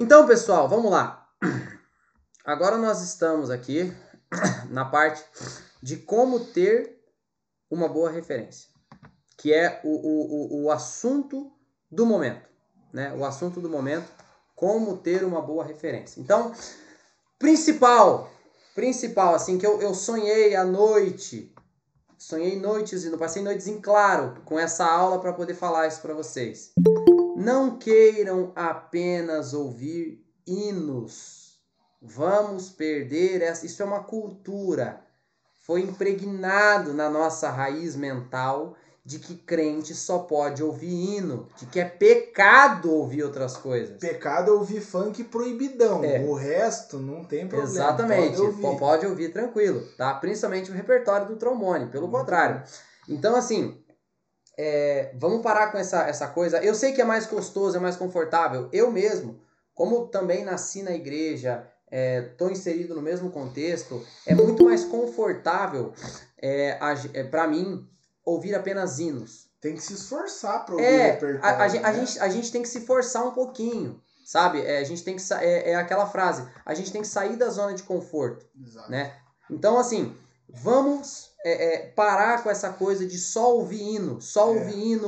Então, pessoal, vamos lá. Agora nós estamos aqui na parte de como ter uma boa referência, que é o assunto do momento, né? O assunto do momento, como ter uma boa referência. Então, principal, assim, que eu sonhei à noite, passei noites em claro com essa aula para poder falar isso para vocês. Não queiram apenas ouvir hinos. Vamos perder essa. Isso é uma cultura. Foi impregnado na nossa raiz mental de que crente só pode ouvir hino, de que é pecado ouvir outras coisas. Pecado é ouvir funk proibidão. O resto não tem problema. Exatamente. Pode ouvir tranquilo, tá? Principalmente o repertório do trombone, pelo contrário. Então, assim, vamos parar com essa coisa. Eu sei que é mais gostoso, é mais confortável. Eu mesmo, como também nasci na igreja, estou inserido no mesmo contexto, é muito mais confortável para mim ouvir apenas hinos. Tem que se esforçar para ouvir o repertório. A gente tem que se forçar um pouquinho, sabe? A gente tem que aquela frase, a gente tem que sair da zona de conforto. Exato. Né? Então, assim, vamos parar com essa coisa de só ouvir hino,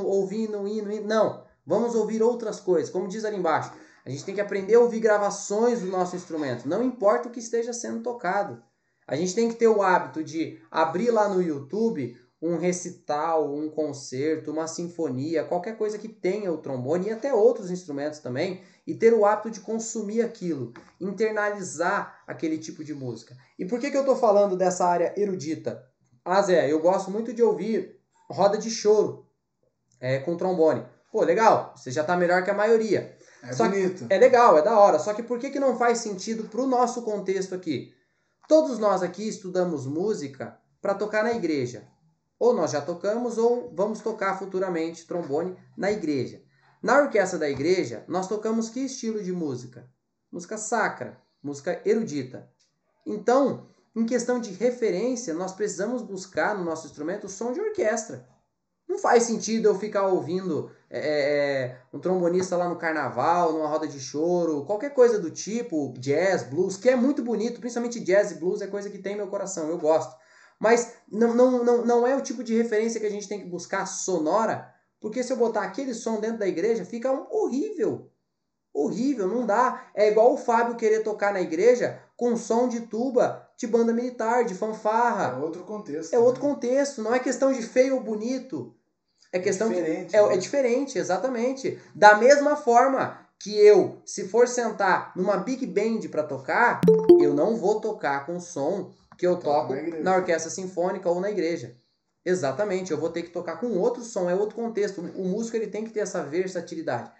ouvir hino. Não, vamos ouvir outras coisas. Como diz ali embaixo, a gente tem que aprender a ouvir gravações do nosso instrumento. Não importa o que esteja sendo tocado. A gente tem que ter o hábito de abrir lá no YouTube um recital, um concerto, uma sinfonia, qualquer coisa que tenha o trombone e até outros instrumentos também, e ter o hábito de consumir aquilo, internalizar aquele tipo de música. E por que eu estou falando dessa área erudita? Zé, eu gosto muito de ouvir roda de choro com trombone. Pô, legal, você já está melhor que a maioria. Bonito. É legal, é da hora. Só que por que não faz sentido para o nosso contexto aqui? Todos nós aqui estudamos música para tocar na igreja. Ou nós já tocamos ou vamos tocar futuramente trombone na igreja. Na orquestra da igreja, nós tocamos que estilo de música? Música sacra, música erudita. Então, em questão de referência, nós precisamos buscar no nosso instrumento o som de orquestra. Não faz sentido eu ficar ouvindo um trombonista lá no carnaval, numa roda de choro, qualquer coisa do tipo, jazz, blues, que é muito bonito, principalmente jazz e blues é coisa que tem meu coração, eu gosto. Mas não é o tipo de referência que a gente tem que buscar sonora, porque se eu botar aquele som dentro da igreja, fica horrível. Horrível, não dá. É igual o Fábio querer tocar na igreja com som de tuba, de banda militar, de fanfarra. É outro contexto. É outro contexto, não é questão de feio ou bonito. É questão diferente, é diferente, exatamente. Da mesma forma que eu, se for sentar numa big band para tocar, eu não vou tocar com som que eu toco na orquestra sinfônica ou na igreja. Exatamente, eu vou ter que tocar com outro som, é outro contexto. O músico ele tem que ter essa versatilidade.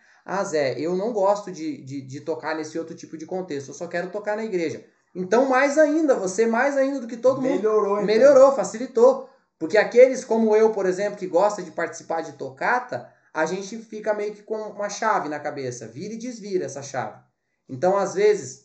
Zé, eu não gosto de tocar nesse outro tipo de contexto, eu só quero tocar na igreja. Então, mais ainda, você mais ainda do que todo mundo. Melhorou, facilitou. Porque aqueles como eu, por exemplo, que gosta de participar de tocata, a gente fica meio que com uma chave na cabeça. Vira e desvira essa chave. Então, às vezes,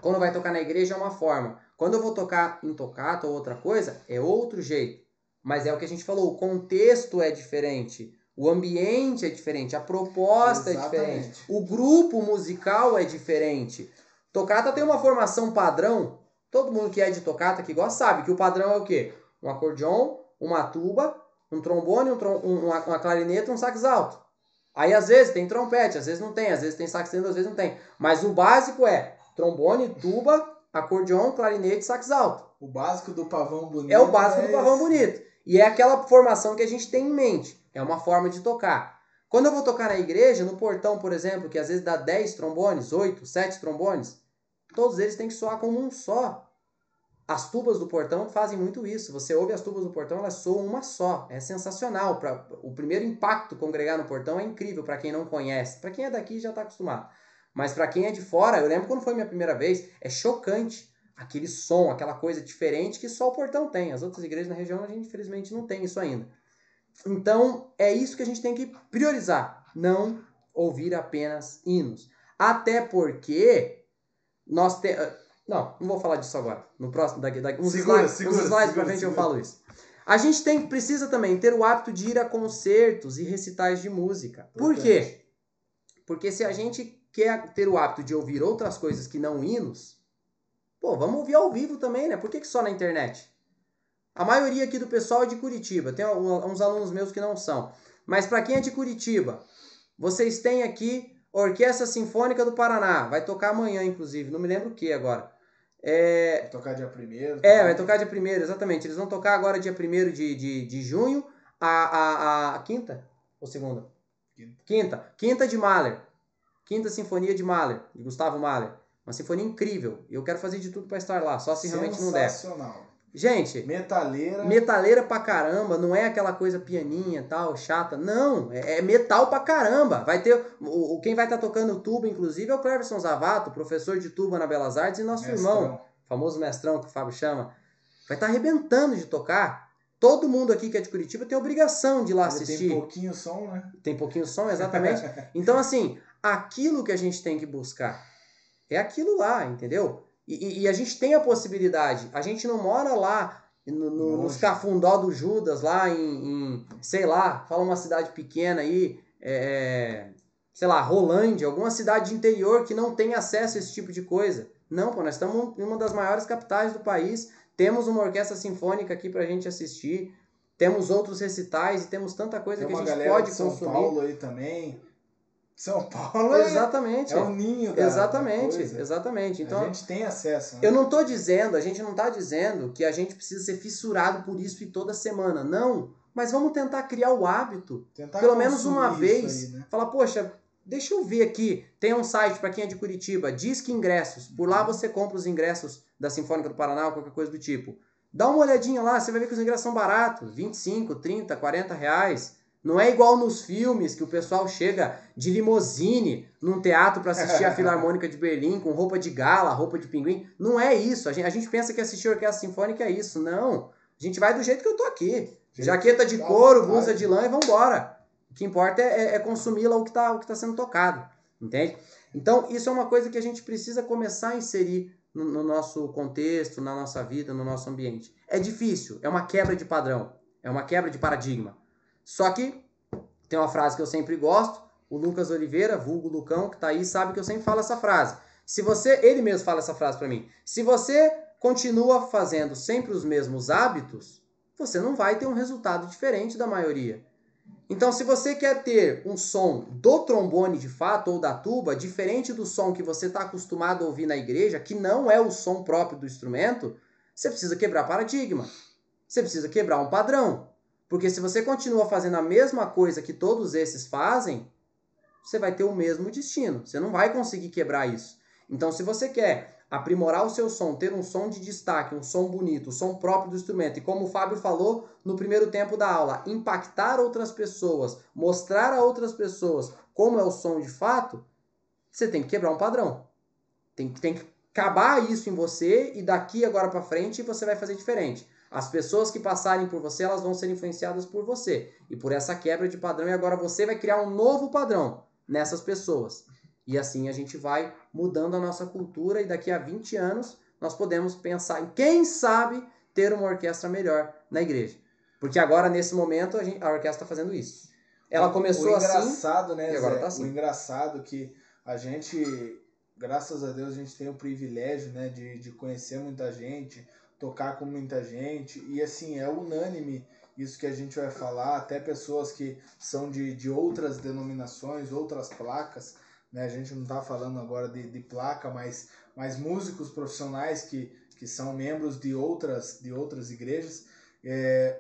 quando vai tocar na igreja é uma forma. Quando eu vou tocar em tocata ou outra coisa, é outro jeito. Mas é o que a gente falou, o contexto é diferente. O ambiente é diferente, a proposta é diferente, o grupo musical é diferente. Tocata tem uma formação padrão. Todo mundo que é de tocata, que gosta, sabe que o padrão é o quê? Um acordeon, uma tuba, um trombone, uma clarineta, um sax alto. Aí às vezes tem trompete, às vezes não tem, às vezes tem sax tenor, às vezes não tem. Mas o básico é trombone, tuba, acordeon, clarinete, sax alto. O básico do pavão bonito. É o básico do pavão bonito. E é aquela formação que a gente tem em mente. É uma forma de tocar. Quando eu vou tocar na igreja, no portão, por exemplo, que às vezes dá 10 trombones, 8, 7 trombones, todos eles têm que soar como um só. As tubas do portão fazem muito isso. Você ouve as tubas do portão, elas soam uma só. É sensacional. O primeiro impacto congregar no portão é incrível para quem não conhece. Para quem é daqui já está acostumado. Mas para quem é de fora, eu lembro quando foi minha primeira vez, é chocante. Aquele som, aquela coisa diferente que só o portão tem. As outras igrejas na região a gente infelizmente não tem isso ainda. Então é isso que a gente tem que priorizar. Não ouvir apenas hinos. Até porque nós temos... Não vou falar disso agora. No próximo, daqui uns slides pra frente eu falo isso. A gente precisa também ter o hábito de ir a concertos e recitais de música. Por quê? Porque se a gente quer ter o hábito de ouvir outras coisas que não hinos, pô, vamos ouvir ao vivo também, né? Por que só na internet? A maioria aqui do pessoal é de Curitiba. Tem uns alunos meus que não são. Mas para quem é de Curitiba, vocês têm aqui Orquestra Sinfônica do Paraná. Vai tocar amanhã, inclusive. Não me lembro o que agora. Vai tocar dia 1º. Vai tocar dia 1º, exatamente. Eles vão tocar agora dia 1º de junho. A quinta? Ou segunda? Quinta de Mahler. Quinta Sinfonia de Mahler, de Gustavo Mahler. Uma sinfonia incrível. Eu quero fazer de tudo para estar lá, só se realmente não der. Sensacional. Gente, metaleira pra caramba, não é aquela coisa pianinha, tal, chata. Não, é metal pra caramba. Vai ter quem vai estar tocando tuba, inclusive, é o Cleverson Zavato, professor de tuba na Belas Artes, e nosso irmão, famoso mestrão que o Fábio chama. Vai estar arrebentando de tocar. Todo mundo aqui que é de Curitiba tem obrigação de ir lá assistir. Tem pouquinho som, né? Tem pouquinho som, exatamente. Então, assim, aquilo que a gente tem que buscar é aquilo lá, entendeu? E a gente tem a possibilidade. A gente não mora lá nos cafundó do Judas, lá em sei lá, fala uma cidade pequena aí, sei lá, Rolândia, alguma cidade de interior que não tem acesso a esse tipo de coisa. Não, pô, nós estamos em uma das maiores capitais do país, temos uma orquestra sinfônica aqui pra gente assistir, temos outros recitais e temos tanta coisa que a gente pode consumir. São Paulo aí também. São Paulo exatamente. É o ninho da Exatamente. Então, a gente tem acesso. Né? A gente não está dizendo que a gente precisa ser fissurado por isso e toda semana. Não, mas vamos tentar criar o hábito. Pelo menos uma vez. Aí, né? Falar, poxa, deixa eu ver aqui. Tem um site para quem é de Curitiba, Disque Ingressos. Por lá você compra os ingressos da Sinfônica do Paraná ou qualquer coisa do tipo. Dá uma olhadinha lá, você vai ver que os ingressos são baratos. 25, 30, 40 reais. Não é igual nos filmes que o pessoal chega de limusine num teatro para assistir a Filarmônica de Berlim com roupa de gala, roupa de pinguim. Não é isso. A gente pensa que assistir a Orquestra Sinfônica é isso. Não. A gente vai do jeito que eu tô aqui. Jaqueta de couro, blusa de lã e vambora. O que importa é consumir lá o que tá sendo tocado. Entende? Então, isso é uma coisa que a gente precisa começar a inserir no nosso contexto, na nossa vida, no nosso ambiente. É difícil. É uma quebra de padrão. É uma quebra de paradigma. Só que tem uma frase que eu sempre gosto, o Lucas Oliveira, vulgo Lucão, que tá aí, sabe que eu sempre falo essa frase. Ele mesmo fala essa frase para mim. Se você continua fazendo sempre os mesmos hábitos, você não vai ter um resultado diferente da maioria. Então, se você quer ter um som do trombone de fato ou da tuba, diferente do som que você está acostumado a ouvir na igreja, que não é o som próprio do instrumento, você precisa quebrar paradigma. Você precisa quebrar um padrão. Porque se você continua fazendo a mesma coisa que todos esses fazem, você vai ter o mesmo destino. Você não vai conseguir quebrar isso. Então, se você quer aprimorar o seu som, ter um som de destaque, um som bonito, um som próprio do instrumento, e como o Fábio falou no primeiro tempo da aula, impactar outras pessoas, mostrar a outras pessoas como é o som de fato, você tem que quebrar um padrão. Tem que acabar isso em você e daqui agora para frente você vai fazer diferente. As pessoas que passarem por você, elas vão ser influenciadas por você. E por essa quebra de padrão, e agora você vai criar um novo padrão nessas pessoas. E assim a gente vai mudando a nossa cultura e daqui a 20 anos nós podemos pensar em, quem sabe, ter uma orquestra melhor na igreja. Porque agora, nesse momento, a orquestra está fazendo isso. Ela começou engraçado, assim, né, e agora Zé, tá assim. O engraçado é que a gente, graças a Deus, a gente tem o privilégio, né, de conhecer muita gente, tocar com muita gente, e assim, é unânime isso que a gente vai falar, até pessoas que são de outras denominações, outras placas, né? A gente não está falando agora de placa, mas músicos profissionais que são membros de outras igrejas.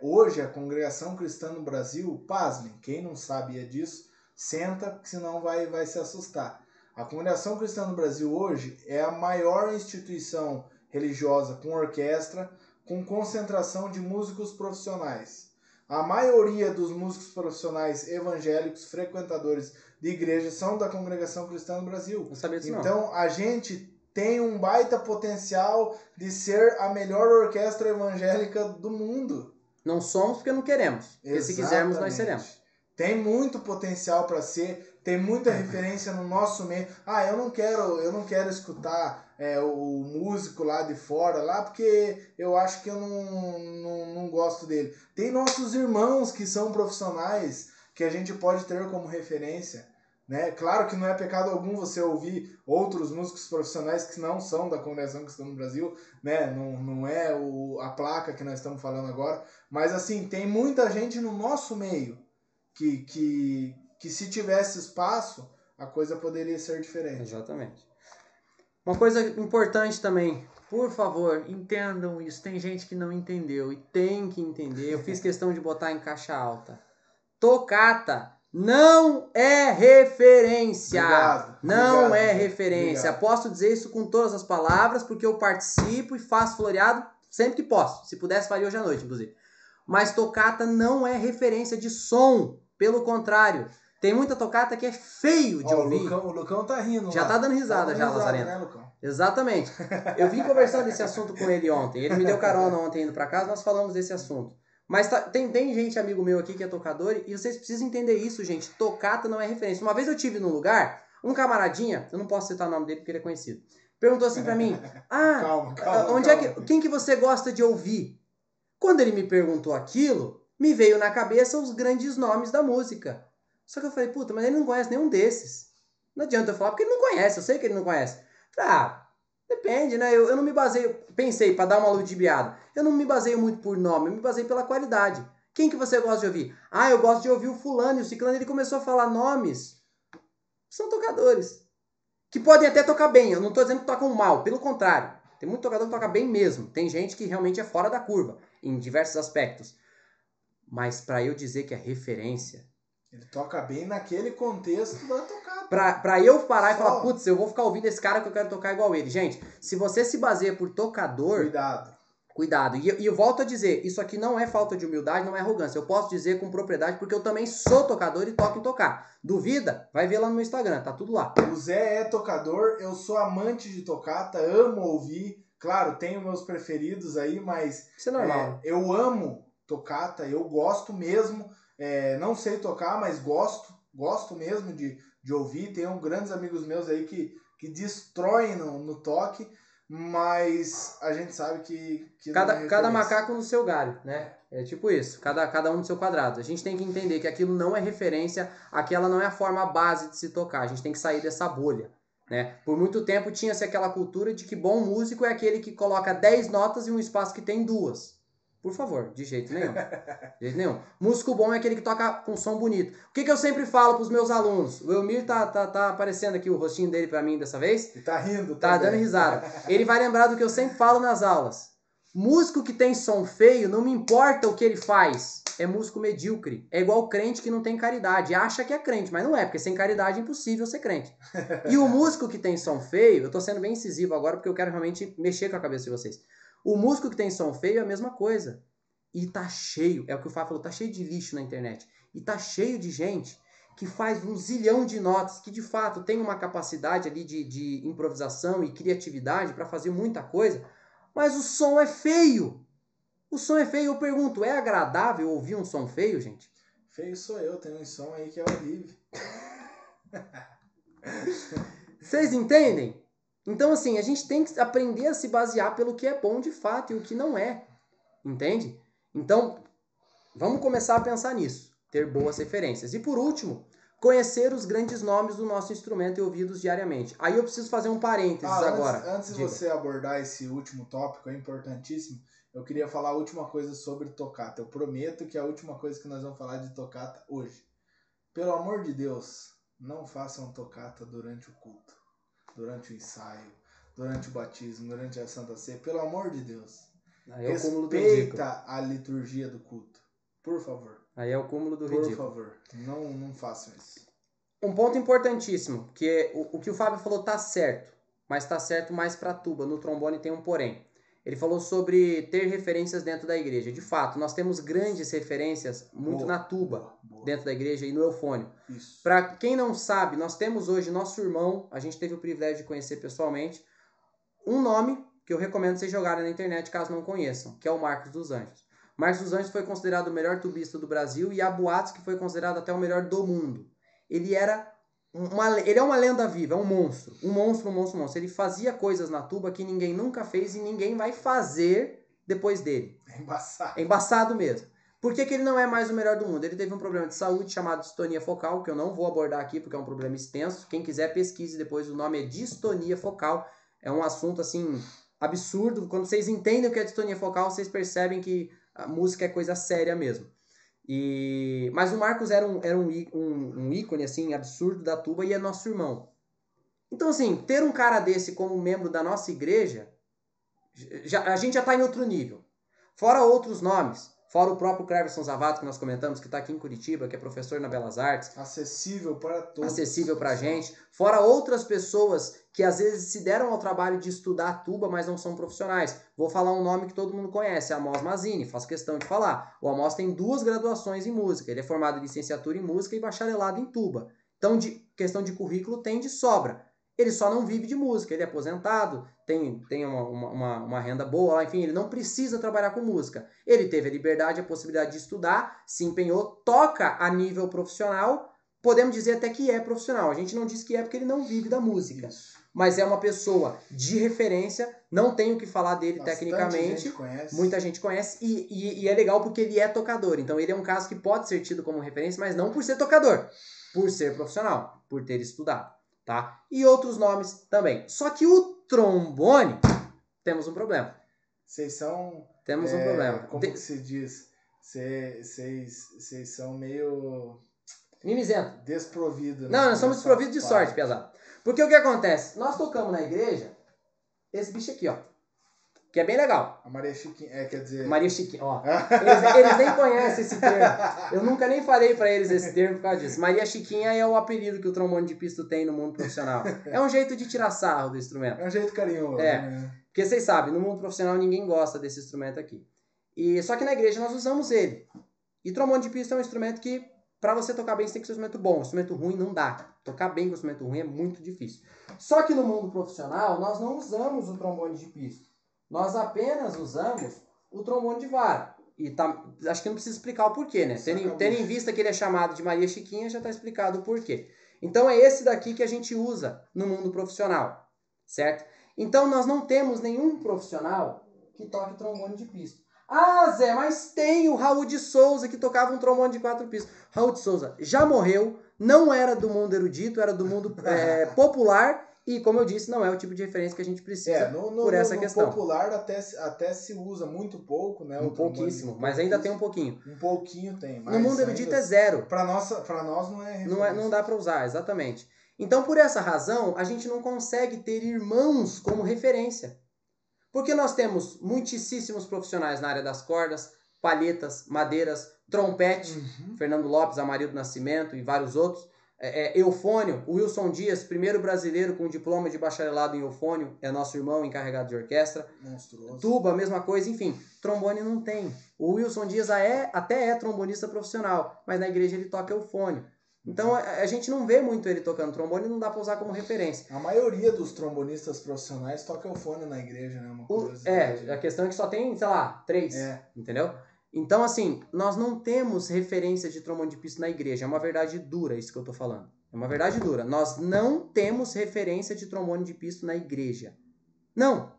Hoje, a Congregação Cristã no Brasil, pasmem, quem não sabia disso, senta, senão vai se assustar. A Congregação Cristã no Brasil hoje é a maior instituição religiosa com orquestra, com concentração de músicos profissionais. A maioria dos músicos profissionais evangélicos, frequentadores de igreja, são da Congregação Cristã no Brasil. Não sabia disso, então, não. A gente tem um baita potencial de ser a melhor orquestra evangélica do mundo. Não somos porque não queremos. Porque se quisermos, nós seremos. Tem muito potencial para ser, tem muita referência no nosso meio. Eu não quero escutar o músico lá de fora, lá porque eu acho que eu não gosto dele. Tem nossos irmãos que são profissionais, que a gente pode ter como referência. né? Claro que não é pecado algum você ouvir outros músicos profissionais que não são da congregação cristã no Brasil, né? Não é a placa que nós estamos falando agora, mas assim, tem muita gente no nosso meio que se tivesse espaço, a coisa poderia ser diferente. Exatamente. Uma coisa importante também, por favor, entendam isso. Tem gente que não entendeu e tem que entender. Eu fiz questão de botar em caixa alta. Tocata não é referência. Não é referência. Obrigado. Posso dizer isso com todas as palavras, porque eu participo e faço floreado sempre que posso. Se pudesse, faria hoje à noite, inclusive. Mas tocata não é referência de som. Pelo contrário. Tem muita tocata que é feio de ouvir. O Lucão tá rindo. Já tá dando risada, Lazareno. Né, Lucão? Exatamente. Eu vim conversando desse assunto com ele ontem. Ele me deu carona ontem indo pra casa, nós falamos desse assunto. Mas tem gente, amigo meu aqui, que é tocador, e vocês precisam entender isso, gente. Tocata não é referência. Uma vez eu tive num lugar, um camaradinha, eu não posso citar o nome dele porque ele é conhecido, perguntou assim pra mim, quem que você gosta de ouvir? Quando ele me perguntou aquilo, me veio na cabeça os grandes nomes da música. Só que eu falei, puta, mas ele não conhece nenhum desses. Não adianta eu falar, porque ele não conhece, eu sei que ele não conhece. Depende, né? Eu não me baseio, pensei, pra dar uma ludibriada, eu não me baseio muito por nome, eu me baseio pela qualidade. Quem que você gosta de ouvir? Eu gosto de ouvir o fulano e o ciclano. Ele começou a falar nomes. São tocadores. Que podem até tocar bem, eu não tô dizendo que tocam mal, pelo contrário. Tem muito tocador que toca bem mesmo. Tem gente que realmente é fora da curva, em diversos aspectos. Mas pra eu dizer que é referência... Ele toca bem naquele contexto da tocada. Pra eu parar e falar, putz, eu vou ficar ouvindo esse cara que eu quero tocar igual ele. Gente, se você se baseia por tocador... Cuidado. E eu volto a dizer, isso aqui não é falta de humildade, não é arrogância. Eu posso dizer com propriedade porque eu também sou tocador e toco em tocar. Duvida? Vai ver lá no meu Instagram, tá tudo lá. O Zé é tocador, eu sou amante de tocata, amo ouvir. Claro, tenho meus preferidos aí, mas... Isso é normal. Eu amo tocata, eu gosto mesmo. Não sei tocar, mas gosto mesmo de ouvir. Tenho grandes amigos meus aí que destroem no toque, mas a gente sabe que cada macaco no seu galho, né? É tipo isso, cada um no seu quadrado. A gente tem que entender que aquilo não é referência, aquela não é a forma base de se tocar. A gente tem que sair dessa bolha, né? Por muito tempo tinha-se aquela cultura de que bom músico é aquele que coloca 10 notas em um espaço que tem 2. Por favor, de jeito nenhum. De jeito nenhum. Músico bom é aquele que toca com som bonito. O que eu sempre falo pros meus alunos? O Elmir tá aparecendo aqui o rostinho dele pra mim dessa vez. E tá rindo. Tá dando risada. Ele vai lembrar do que eu sempre falo nas aulas. Músico que tem som feio, não me importa o que ele faz. É músico medíocre. É igual crente que não tem caridade. Acha que é crente, mas não é, porque sem caridade é impossível ser crente. E o músico que tem som feio, eu tô sendo bem incisivo agora porque eu quero realmente mexer com a cabeça de vocês. O músico que tem som feio é a mesma coisa. E tá cheio, é o que o Fábio falou, tá cheio de lixo na internet. E tá cheio de gente que faz um zilhão de notas, que de fato tem uma capacidade ali de improvisação e criatividade para fazer muita coisa, mas o som é feio. O som é feio. Eu pergunto, é agradável ouvir um som feio, gente? Feio sou eu, tenho um som aí que é horrível. Vocês entendem? Então, assim, a gente tem que aprender a se basear pelo que é bom de fato e o que não é. Entende? Então, vamos começar a pensar nisso. Ter boas referências. E por último, conhecer os grandes nomes do nosso instrumento e ouvi-los diariamente. Aí eu preciso fazer um parênteses agora. Antes de você abordar esse último tópico, é importantíssimo, eu queria falar a última coisa sobre tocata. Eu prometo que é a última coisa que nós vamos falar de tocata hoje. Pelo amor de Deus, não façam tocata durante o culto, durante o ensaio, durante o batismo, durante a Santa Ceia. Pelo amor de Deus. Aí é o cúmulo do ridículo. Respeita a liturgia do culto. Por favor. Aí é o cúmulo do ridículo. Por favor, não façam isso. Um ponto importantíssimo, que é o que o Fábio falou tá certo, mas tá certo mais pra tuba. No trombone tem um porém. Ele falou sobre ter referências dentro da igreja. De fato, nós temos grandes referências muito na tuba, dentro da igreja e no eufônio. Para quem não sabe, nós temos hoje nosso irmão, a gente teve o privilégio de conhecer pessoalmente, um nome que eu recomendo vocês jogarem na internet caso não conheçam, que é o Marcos dos Anjos. Marcos dos Anjos foi considerado o melhor tubista do Brasil e há boatos que foi considerado até o melhor do mundo. Ele é uma lenda viva, é um monstro. Um monstro. Ele fazia coisas na tuba que ninguém nunca fez e ninguém vai fazer depois dele. É embaçado. É embaçado mesmo. Por que ele não é mais o melhor do mundo? Ele teve um problema de saúde chamado distonia focal, que eu não vou abordar aqui porque é um problema extenso. Quem quiser pesquise depois, o nome é distonia focal. É um assunto, assim, absurdo. Quando vocês entendem o que é distonia focal, vocês percebem que a música é coisa séria mesmo. Mas o Marcos era um ícone, assim, absurdo da tuba e é nosso irmão. Então, assim, ter um cara desse como membro da nossa igreja, a gente já está em outro nível. Fora outros nomes. Fora o próprio Cleverson Zavato, que nós comentamos, que está aqui em Curitiba, que é professor na Belas Artes. Acessível para todos. Acessível para a gente. Fora outras pessoas que às vezes se deram ao trabalho de estudar tuba, mas não são profissionais. Vou falar um nome que todo mundo conhece, Amos Mazzini, faço questão de falar. O Amos tem 2 graduações em música. Ele é formado em licenciatura em música e bacharelado em tuba. Então, de questão de currículo, tem de sobra. Ele só não vive de música, ele é aposentado, tem uma renda boa, enfim, ele não precisa trabalhar com música. Ele teve a liberdade, a possibilidade de estudar, se empenhou, toca a nível profissional, podemos dizer até que é profissional. A gente não diz que é porque ele não vive da música. Isso. Mas é uma pessoa de referência, não tenho o que falar dele tecnicamente. Muita gente conhece e é legal porque ele é tocador. Então ele é um caso que pode ser tido como referência, mas não por ser tocador, por ser profissional, por ter estudado. Tá? E outros nomes também. Só que o trombone, temos um problema. Vocês são... Temos um problema. Como que se diz? Vocês são meio... Mimizento. Desprovido. Não, nós somos desprovidos de sorte, pesado. Porque o que acontece? Nós tocamos na igreja esse bicho aqui, ó. Que é bem legal. A Maria Chiquinha, quer dizer... Maria Chiquinha, ó. Eles nem conhecem esse termo. Eu nunca nem falei pra eles esse termo por causa disso. Maria Chiquinha é o apelido que o trombone de pisto tem no mundo profissional. É um jeito de tirar sarro do instrumento. É um jeito carinhoso. Né? Porque vocês sabem, no mundo profissional ninguém gosta desse instrumento aqui. Só que na igreja nós usamos ele. E trombone de pisto é um instrumento que, pra você tocar bem, você tem que ser um instrumento bom. Um instrumento ruim não dá. Tocar bem com um instrumento ruim é muito difícil. Só que no mundo profissional, nós não usamos o trombone de pisto. Nós apenas usamos o trombone de vara. Acho que não precisa explicar o porquê, né? Tendo em vista que ele é chamado de Maria Chiquinha, já está explicado o porquê. Então é esse daqui que a gente usa no mundo profissional, certo? Então nós não temos nenhum profissional que toque trombone de pisto. Ah, Zé, mas tem o Raul de Souza que tocava um trombone de 4 pistas. Raul de Souza já morreu, não era do mundo erudito, era do mundo popular. E, como eu disse, não é o tipo de referência que a gente precisa por essa questão. No popular até se usa muito pouco, né? Pouquíssimo, mas ainda tem um pouquinho. Um pouquinho tem. Mas no mundo erudito é zero. Para nós não é referência. Não dá para usar, exatamente. Então, por essa razão, a gente não consegue ter irmãos como referência. Porque nós temos muitíssimos profissionais na área das cordas, palhetas, madeiras, trompete, Fernando Lopes, Amarildo Nascimento e vários outros. Eufônio, o Wilson Dias, primeiro brasileiro com diploma de bacharelado em eufônio, é nosso irmão encarregado de orquestra. Monstruoso. Tuba, mesma coisa, enfim. Trombone não tem. O Wilson Dias até é trombonista profissional, mas na igreja ele toca eufônio. Então a gente não vê muito ele tocando trombone e não dá pra usar como referência. A maioria dos trombonistas profissionais toca eufônio na igreja, né? Uma curiosidade. A questão é que só tem, sei lá, 3, entendeu? Então, assim, nós não temos referência de trombone de pisto na igreja. É uma verdade dura isso que eu tô falando. É uma verdade dura. Nós não temos referência de trombone de pisto na igreja. Não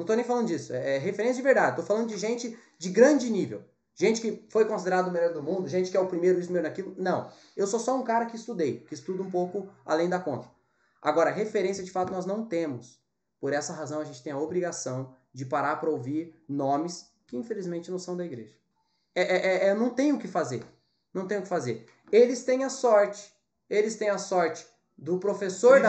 tô nem falando disso. É referência de verdade. Tô falando de gente de grande nível. Gente que foi considerado o melhor do mundo, gente que é o primeiro isso, melhor naquilo. Não. Eu sou só um cara que estuda um pouco além da conta. Agora, referência de fato nós não temos. Por essa razão, a gente tem a obrigação de parar para ouvir nomes que infelizmente não são da igreja. Não tem o que fazer. Não tem o que fazer. Eles têm a sorte do professor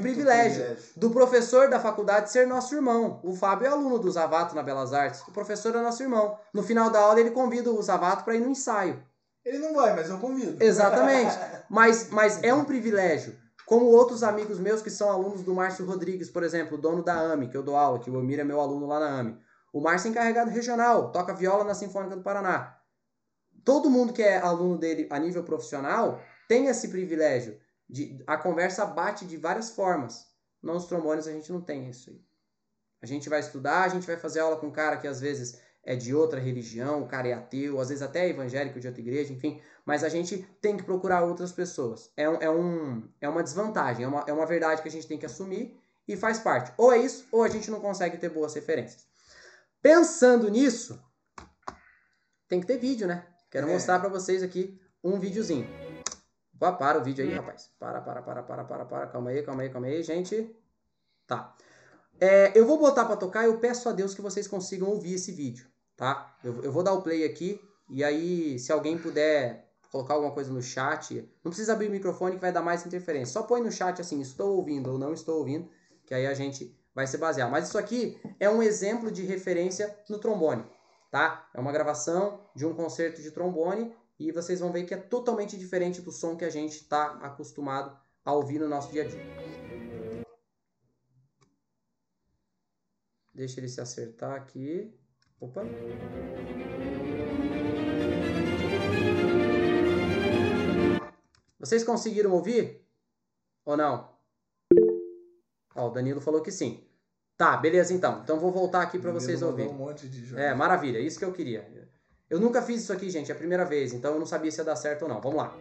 privilégio do professor da faculdade ser nosso irmão. O Fábio é aluno do Zavato na Belas Artes. O professor é nosso irmão. No final da aula ele convida o Zavato para ir no ensaio. Ele não vai, mas eu convido. Exatamente. Mas é um privilégio. Como outros amigos meus que são alunos do Márcio Rodrigues, por exemplo, o dono da AME, que eu dou aula, que o Emir é meu aluno lá na AME. O Márcio é encarregado regional, toca viola na Sinfônica do Paraná. Todo mundo que é aluno dele a nível profissional tem esse privilégio. A conversa bate de várias formas. Nos trombones a gente não tem isso aí. A gente vai estudar, a gente vai fazer aula com um cara que às vezes é de outra religião, o cara é ateu, às vezes até é evangélico de outra igreja, enfim. Mas a gente tem que procurar outras pessoas. É uma desvantagem, é uma verdade que a gente tem que assumir e faz parte. Ou é isso, ou a gente não consegue ter boas referências. Pensando nisso, tem que ter vídeo, né? Quero mostrar pra vocês aqui um videozinho. Opa, para o vídeo aí, rapaz. Para. Calma aí, gente. Tá. Eu vou botar pra tocar e eu peço a Deus que vocês consigam ouvir esse vídeo, tá? Eu vou dar o play aqui e aí, se alguém puder colocar alguma coisa no chat, não precisa abrir o microfone que vai dar mais interferência. Só põe no chat assim, estou ouvindo ou não estou ouvindo, que aí a gente vai se basear. Mas isso aqui é um exemplo de referência no trombone, tá? É uma gravação de um concerto de trombone e vocês vão ver que é totalmente diferente do som que a gente está acostumado a ouvir no nosso dia a dia. Deixa ele se acertar aqui. Opa. Vocês conseguiram ouvir? Ou não? Ó, o Danilo falou que sim. Tá, beleza então. Então vou voltar aqui para vocês ouvirem. Um monte de jogo. Maravilha. Isso que eu queria. Eu nunca fiz isso aqui, gente. É a primeira vez. Então eu não sabia se ia dar certo ou não. Vamos lá.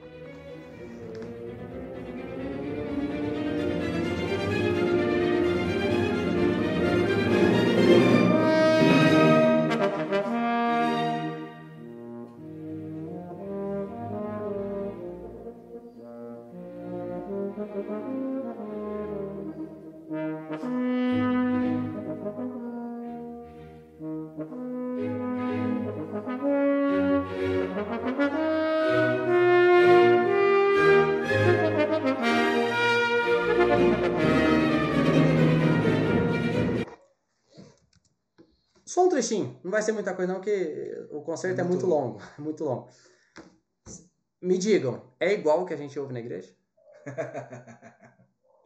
Só um trechinho, não vai ser muita coisa não, porque o concerto é muito longo, muito longo. Me digam, é igual o que a gente ouve na igreja?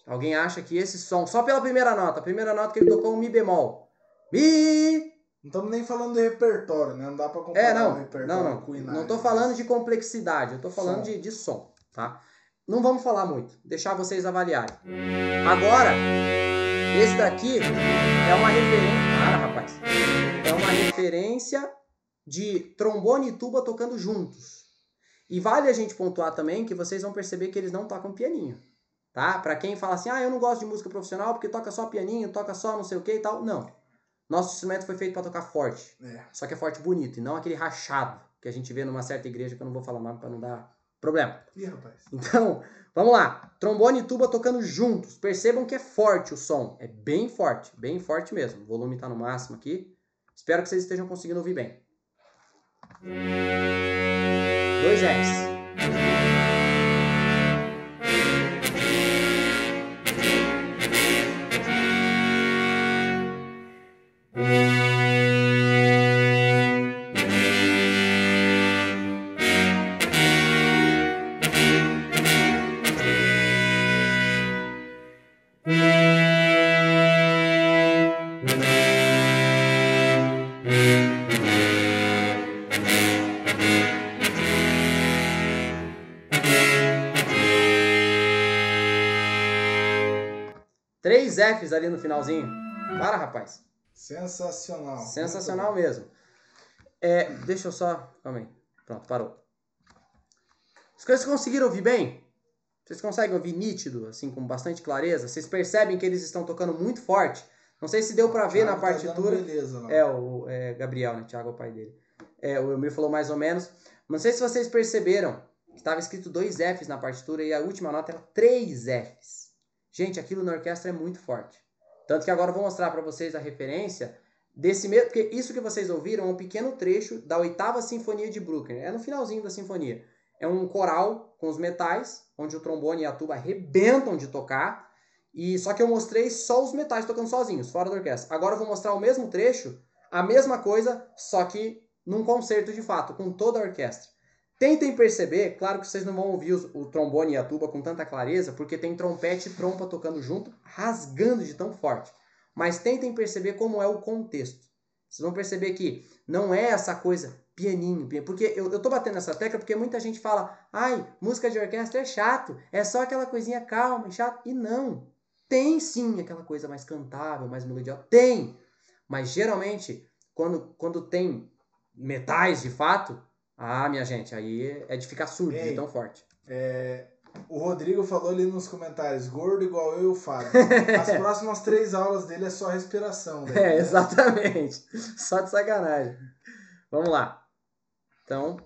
Alguém acha que esse som, só pela primeira nota que ele tocou um Mi bemol. Mi! Não estamos nem falando do repertório, né? Não dá pra comparar o repertório com o Inari. Não tô falando de complexidade, eu tô falando de som, tá? Não vamos falar muito, deixar vocês avaliarem. Agora, esse daqui é uma referência... Para, rapaz. É uma referência de trombone e tuba tocando juntos. E vale a gente pontuar também que vocês vão perceber que eles não tocam pianinho, tá? Pra quem fala assim, eu não gosto de música profissional porque toca só pianinho, toca só não sei o que e tal. Não. Nosso instrumento foi feito pra tocar forte. Só que é forte bonito e não aquele rachado que a gente vê numa certa igreja, que eu não vou falar nome pra não dar problema. Ih, rapaz. Então, vamos lá. Trombone e tuba tocando juntos. Percebam que é forte o som. É bem forte mesmo. O volume tá no máximo aqui. Espero que vocês estejam conseguindo ouvir bem. 2 Fs. Três Fs ali no finalzinho. Para, rapaz. Sensacional. Sensacional mesmo. Deixa eu só... Calma aí. Pronto, parou. Vocês conseguiram ouvir bem? Vocês conseguem ouvir nítido, assim, com bastante clareza? Vocês percebem que eles estão tocando muito forte? Não sei se deu pra ver na partitura. Beleza, não. O Gabriel, né? Thiago é o pai dele. O Elmir falou mais ou menos. Não sei se vocês perceberam que estava escrito 2 Fs na partitura e a última nota era 3 Fs. Gente, aquilo na orquestra é muito forte. Tanto que agora eu vou mostrar para vocês a referência desse mesmo... Porque isso que vocês ouviram é um pequeno trecho da 8ª Sinfonia de Bruckner. É no finalzinho da sinfonia. É um coral com os metais, onde o trombone e a tuba arrebentam de tocar. E só que eu mostrei só os metais tocando sozinhos, fora da orquestra. Agora eu vou mostrar o mesmo trecho, a mesma coisa, só que num concerto de fato, com toda a orquestra. Tentem perceber, claro que vocês não vão ouvir o trombone e a tuba com tanta clareza, porque tem trompete e trompa tocando junto, rasgando de tão forte. Mas tentem perceber como é o contexto. Vocês vão perceber que não é essa coisa pianinho, porque eu tô batendo nessa tecla porque muita gente fala, música de orquestra é chato, é só aquela coisinha calma e chato. E não, tem sim aquela coisa mais cantável, mais melodiosa, tem. Mas geralmente, quando tem metais de fato, minha gente, aí é de ficar surdo de tão forte. O Rodrigo falou ali nos comentários, gordo igual eu e o Fábio. As próximas 3 aulas dele é só respiração. Daí, exatamente. Só de sacanagem. Vamos lá. Então...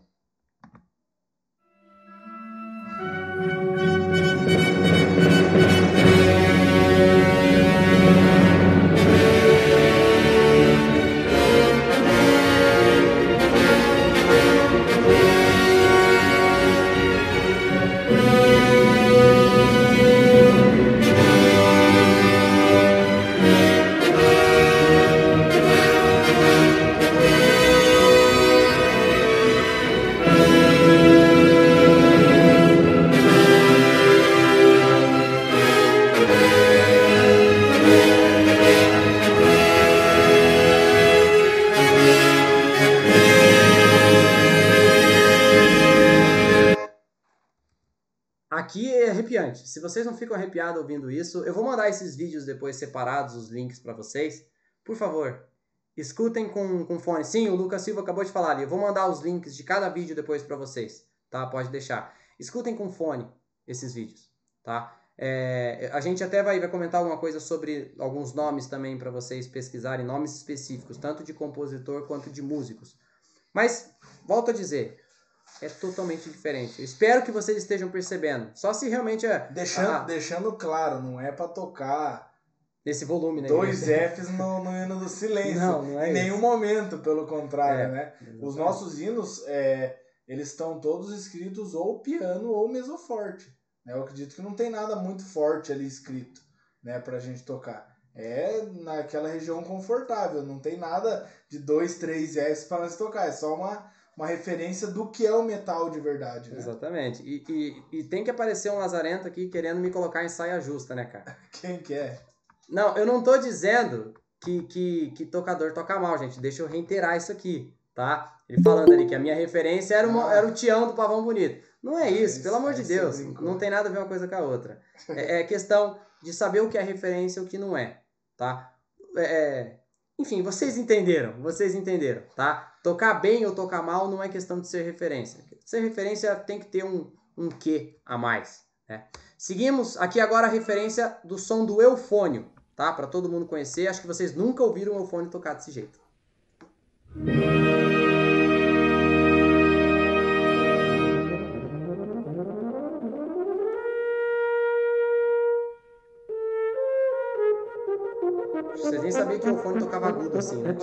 Aqui é arrepiante. Se vocês não ficam arrepiados ouvindo isso, eu vou mandar esses vídeos depois separados, os links para vocês. Por favor, escutem com fone. Sim, o Lucas Silva acabou de falar ali. Eu vou mandar os links de cada vídeo depois para vocês, tá? Pode deixar. Escutem com fone esses vídeos, tá? A gente até vai comentar alguma coisa sobre alguns nomes também para vocês pesquisarem, nomes específicos, tanto de compositor quanto de músicos. Mas, volto a dizer, é totalmente diferente. Eu espero que vocês estejam percebendo. Só se realmente Deixando claro, não é para tocar nesse volume, né? 2 Fs no hino do silêncio. Não é em nenhum isso. momento, pelo contrário, né? Exatamente. Os nossos hinos, eles estão todos escritos ou piano ou mesoforte. Né? Eu acredito que não tem nada muito forte ali escrito, né, pra gente tocar. É naquela região confortável, não tem nada de 2, 3 Fs para nós tocar. É só uma referência do que é o metal de verdade, né? Exatamente. E tem que aparecer um lazarento aqui querendo me colocar em saia justa, né, cara? Quem que é? Não, eu não tô dizendo que tocador toca mal, gente. Deixa eu reiterar isso aqui, tá? Ele falando ali que a minha referência era o Tião do Pavão Bonito. Não é isso, pelo amor de Deus. Não tem nada a ver uma coisa com a outra. É questão de saber o que é referência e o que não é, tá? Enfim, vocês entenderam, tá? Tocar bem ou tocar mal não é questão de ser referência. Ser referência tem que ter um quê a mais, né? Seguimos aqui agora a referência do som do eufônio, tá? Para todo mundo conhecer. Acho que vocês nunca ouviram um eufônio tocar desse jeito. Vocês nem sabiam que o eufônio tocava agudo assim, né?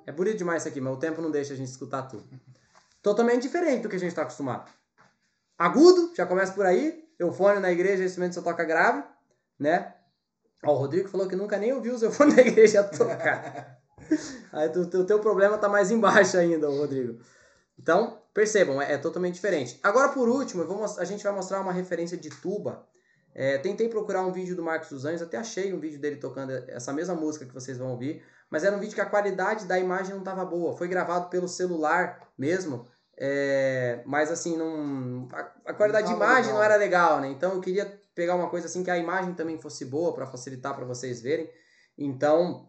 É bonito demais isso aqui, mas o tempo não deixa a gente escutar tudo. Totalmente diferente do que a gente está acostumado. Agudo, já começa por aí. Eufônio na igreja, instrumento só toca grave, né? Ó, o Rodrigo falou que nunca nem ouviu os eufônios da igreja tocar. Aí o teu problema tá mais embaixo ainda, Rodrigo. Então, percebam, é totalmente diferente. Agora, por último, a gente vai mostrar uma referência de tuba. Tentei procurar um vídeo do Marcos dos Anjos, até achei um vídeo dele tocando essa mesma música que vocês vão ouvir, mas era um vídeo que a qualidade da imagem não estava boa. Foi gravado pelo celular mesmo, mas assim, a qualidade de imagem não era legal, né? Então eu queria pegar uma coisa assim que a imagem também fosse boa para facilitar para vocês verem. Então,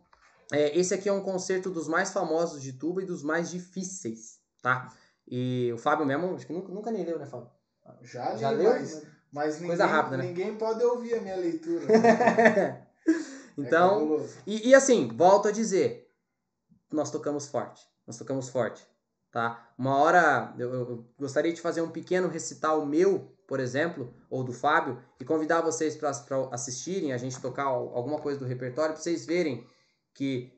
esse aqui é um concerto dos mais famosos de tuba e dos mais difíceis, tá? E o Fábio mesmo, acho que nunca nem leu, né, Fábio? Já leu, mas coisa rápida, né? Ninguém pode ouvir a minha leitura. Né? Então, e assim, volto a dizer, nós tocamos forte, tá? Uma hora, eu gostaria de fazer um pequeno recital meu, por exemplo, ou do Fábio, e convidar vocês para assistirem, a gente tocar alguma coisa do repertório, para vocês verem que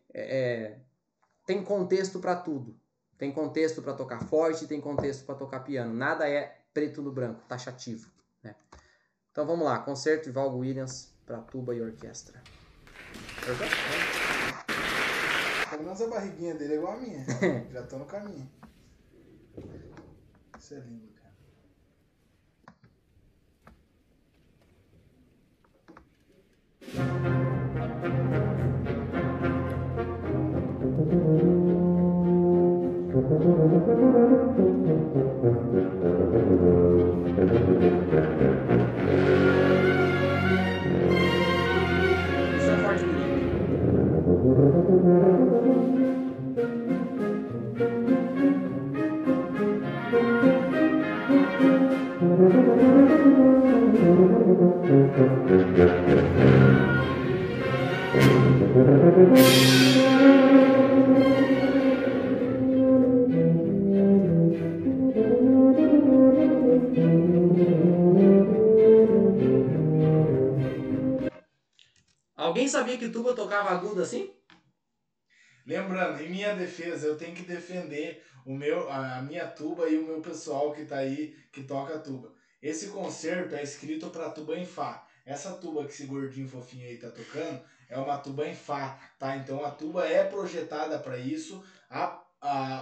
tem contexto para tudo. Tem contexto para tocar forte, tem contexto para tocar piano. Nada é preto no branco, taxativo, né? Então vamos lá, concerto de Val Williams para tuba e orquestra. Pelo menos a barriguinha dele é igual a minha. Já tô no caminho. Você é lindo, cara. Isso é forte bonito. Alguém sabia que tuba tocava agudo assim? Lembrando, em minha defesa, eu tenho que defender a minha tuba e o meu pessoal que tá aí, que toca tuba. Esse concerto é escrito para tuba em Fá. Essa tuba que esse gordinho fofinho aí tá tocando é uma tuba em Fá, tá? Então a tuba é projetada para isso.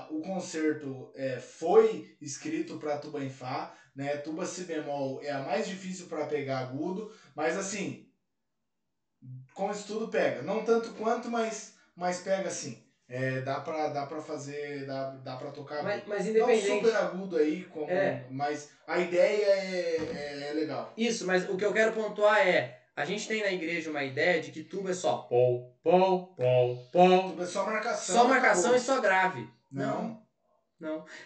O concerto foi escrito para tuba em Fá, né? Tuba si bemol é a mais difícil para pegar agudo, mas assim, com isso tudo pega. Não tanto quanto, mas pega sim. Dá pra fazer, dá pra tocar agudo. Mas Não independente. super agudo aí, mas a ideia é legal. Isso, mas o que eu quero pontuar é, a gente tem na igreja uma ideia de que tuba é só pom, pom, pom, pom. Tuba é só marcação. Só marcação acabou. e só grave. Não.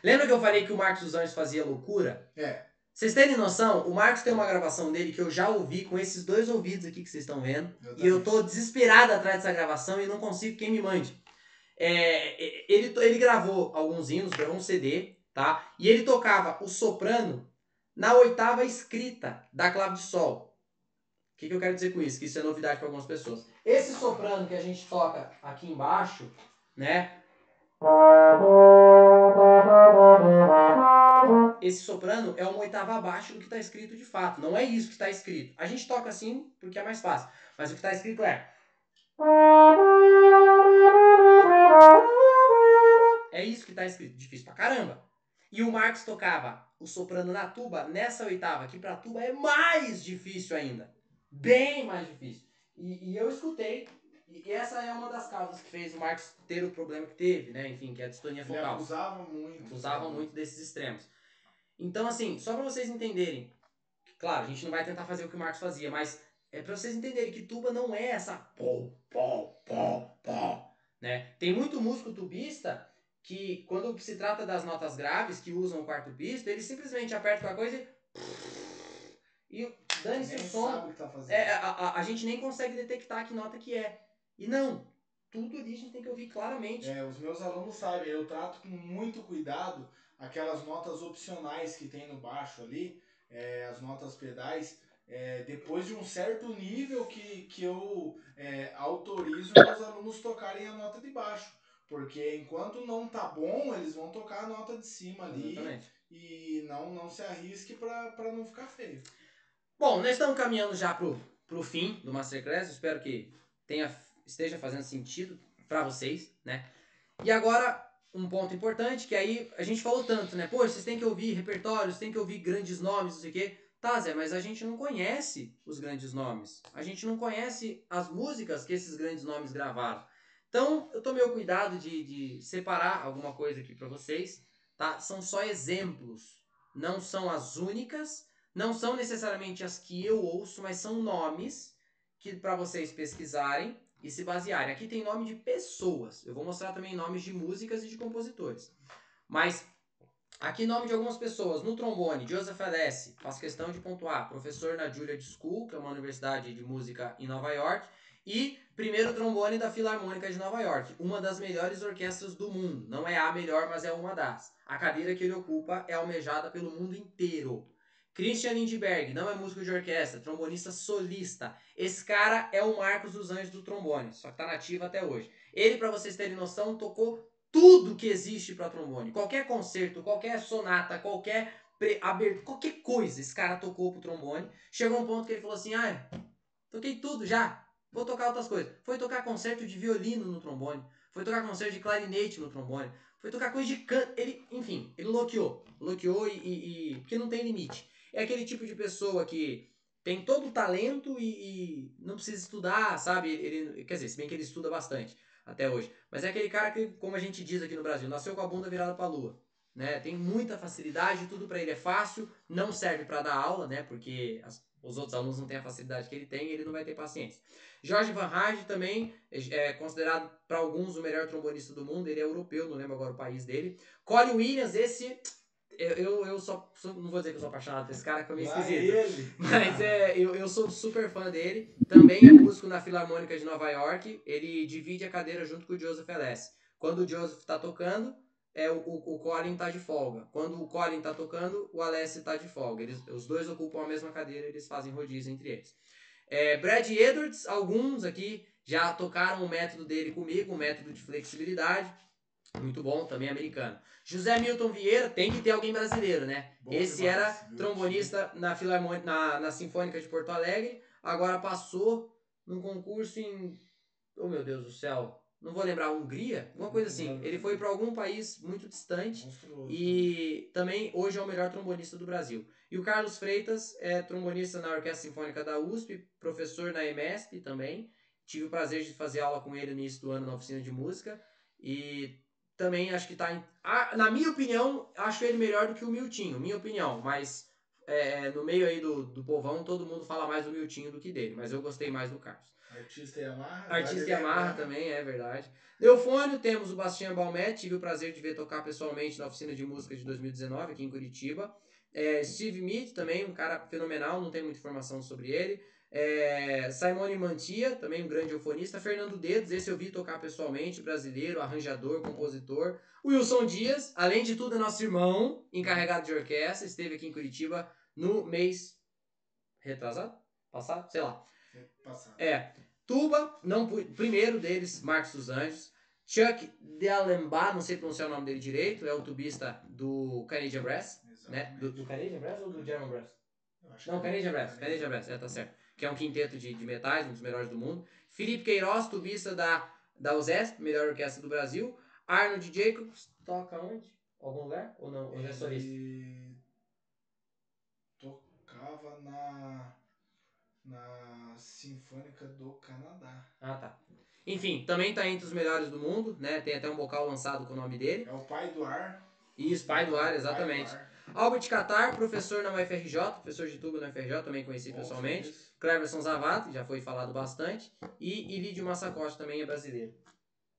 Lembra que eu falei que o Marcos dos Anjos fazia loucura? Vocês terem noção, o Marcos tem uma gravação dele que eu já ouvi com esses 2 ouvidos aqui que vocês estão vendo. E eu tô desesperado atrás dessa gravação e não consigo quem me mande. Ele gravou alguns hinos, gravou um CD, tá? E ele tocava o soprano na oitava escrita da clave de sol. O que eu quero dizer com isso? Que isso é novidade para algumas pessoas. Esse soprano que a gente toca aqui embaixo, né? Esse soprano é uma oitava abaixo do que está escrito de fato. Não é isso que está escrito. A gente toca assim porque é mais fácil. Mas o que está escrito é... É isso que está escrito. Difícil pra caramba. E o Marcos tocava o soprano na tuba nessa oitava, que pra tuba é mais difícil ainda. Bem mais difícil. E eu escutei. E essa é uma das causas que fez o Marcos ter o problema que teve, né? Enfim, que é a distonia focal. Ele abusava muito. Abusava muito desses extremos. Então, assim, só pra vocês entenderem. Claro, a gente não vai tentar fazer o que o Marcos fazia, mas é pra vocês entenderem que tuba não é essa pom, pom, pom, pom, né? Tem muito músico tubista que, quando se trata das notas graves, que usam o quarto pisto, ele simplesmente aperta qualquer coisa e dane-se o som. Sabe o que tá fazendo. A gente nem consegue detectar que nota que é. E não, tudo ali a gente tem que ouvir claramente. Os meus alunos sabem, eu trato com muito cuidado aquelas notas opcionais que tem no baixo ali, as notas pedais, depois de um certo nível que eu autorizo meus alunos tocarem a nota de baixo. Porque enquanto não tá bom, eles vão tocar a nota de cima ali. Exatamente. E não se arrisque para não ficar feio. Bom, nós estamos caminhando já pro fim do Masterclass. Espero que esteja fazendo sentido para vocês, né? E agora, um ponto importante, que aí a gente falou tanto, né? Pô, vocês têm que ouvir repertórios, têm que ouvir grandes nomes, não sei o quê. Tá, Zé, mas a gente não conhece os grandes nomes. A gente não conhece as músicas que esses grandes nomes gravaram. Então, eu tomei o cuidado de separar alguma coisa aqui para vocês, tá? São só exemplos, não são as únicas, não são necessariamente as que eu ouço, mas são nomes que para vocês pesquisarem e se basearem. Aqui tem nome de pessoas. Eu vou mostrar também nomes de músicas e de compositores. Mas aqui nome de algumas pessoas. No trombone, Joseph Alessi. Faço questão de pontuar. Professor na Juilliard School, que é uma universidade de música em Nova York. E primeiro trombone da Filarmônica de Nova York. Uma das melhores orquestras do mundo. Não é a melhor, mas é uma das. A cadeira que ele ocupa é almejada pelo mundo inteiro. Christian Lindbergh, não é músico de orquestra, trombonista solista. Esse cara é o Marcos dos Anjos do trombone, só que tá nativo até hoje. Ele, para vocês terem noção, tocou tudo que existe para trombone. Qualquer concerto, qualquer sonata, qualquer coisa, esse cara tocou pro trombone. Chegou um ponto que ele falou assim, toquei tudo já. vou tocar outras coisas. Foi tocar concerto de violino no trombone, foi tocar concerto de clarinete no trombone, foi tocar coisa de canto. Enfim, ele loqueou porque não tem limite. É aquele tipo de pessoa que tem todo o talento e não precisa estudar, sabe? Quer dizer, se bem que ele estuda bastante até hoje. Mas é aquele cara que, como a gente diz aqui no Brasil, nasceu com a bunda virada pra lua. Né? Tem muita facilidade, tudo para ele é fácil, não serve para dar aula, né? Porque os outros alunos não têm a facilidade que ele tem e ele não vai ter paciência. Jorge Van Hage também é considerado para alguns o melhor trombonista do mundo, ele é europeu, não lembro agora o país dele. Colin Williams, esse eu não vou dizer que eu sou apaixonado por esse cara, que foi meio esquisito. Mas eu sou super fã dele. Também é músico na Filarmônica de Nova York. Ele divide a cadeira junto com o Joseph Alessi. Quando o Joseph tá tocando, o Colin tá de folga. Quando o Colin tá tocando, o Alessi tá de folga. Os dois ocupam a mesma cadeira, eles fazem rodízio entre eles. Brad Edwards, alguns aqui já tocaram o método dele comigo, o método de flexibilidade. Muito bom, também americano. José Milton Vieira, tem que ter alguém brasileiro, né? Bom Esse demais, era trombonista na na Sinfônica de Porto Alegre, agora passou num concurso em... Oh, meu Deus do céu. Não vou lembrar, Hungria? Alguma coisa assim. Ele foi para algum país muito distante e também hoje é o melhor trombonista do Brasil. E o Carlos Freitas é trombonista na Orquestra Sinfônica da USP, professor na EMESP também. Tive o prazer de fazer aula com ele no início do ano na oficina de música e também acho que tá na minha opinião, acho ele melhor do que o Miltinho, minha opinião, mas no meio aí do povão, todo mundo fala mais do Miltinho do que dele, mas eu gostei mais do Carlos. Artista Yamaha. Artista Yamaha também, é verdade. Eufônio, temos o Bastian Balmet, tive o prazer de ver tocar pessoalmente na oficina de música de 2019, aqui em Curitiba. Steve Mead também, um cara fenomenal, não tem muita informação sobre ele. Simone Mantia, também um grande eufonista. Fernando Dedos, esse eu vi tocar pessoalmente, brasileiro, arranjador, compositor. Wilson Dias, além de tudo, é nosso irmão, encarregado de orquestra, esteve aqui em Curitiba no mês retrasado? Passado? Sei lá. Passado. Tuba, primeiro deles, Marcos dos Anjos. Chuck D'Alembert, não sei pronunciar o nome dele direito, é o tubista do Canadian Brass. Né? Do Canadian Brass ou do German Brass? Não, Canadian Brass, Canadian Brass, tá certo. Que é um quinteto de metais, um dos melhores do mundo. Felipe Queiroz, tubista da USESP, melhor orquestra do Brasil. Arnold Jacobs, toca onde? Algum lugar? Ou não? Ou é solista? Ele tocava na Sinfônica do Canadá. Ah, tá. Enfim, também tá entre os melhores do mundo, né? Tem até um vocal lançado com o nome dele. É o pai do ar. Isso, pai do ar, exatamente. Do ar. Albert Catar, professor na UFRJ, professor de tuba na UFRJ, também conheci pessoalmente. Cleverson Zavati, já foi falado bastante. E Ilídio Massacote também é brasileiro.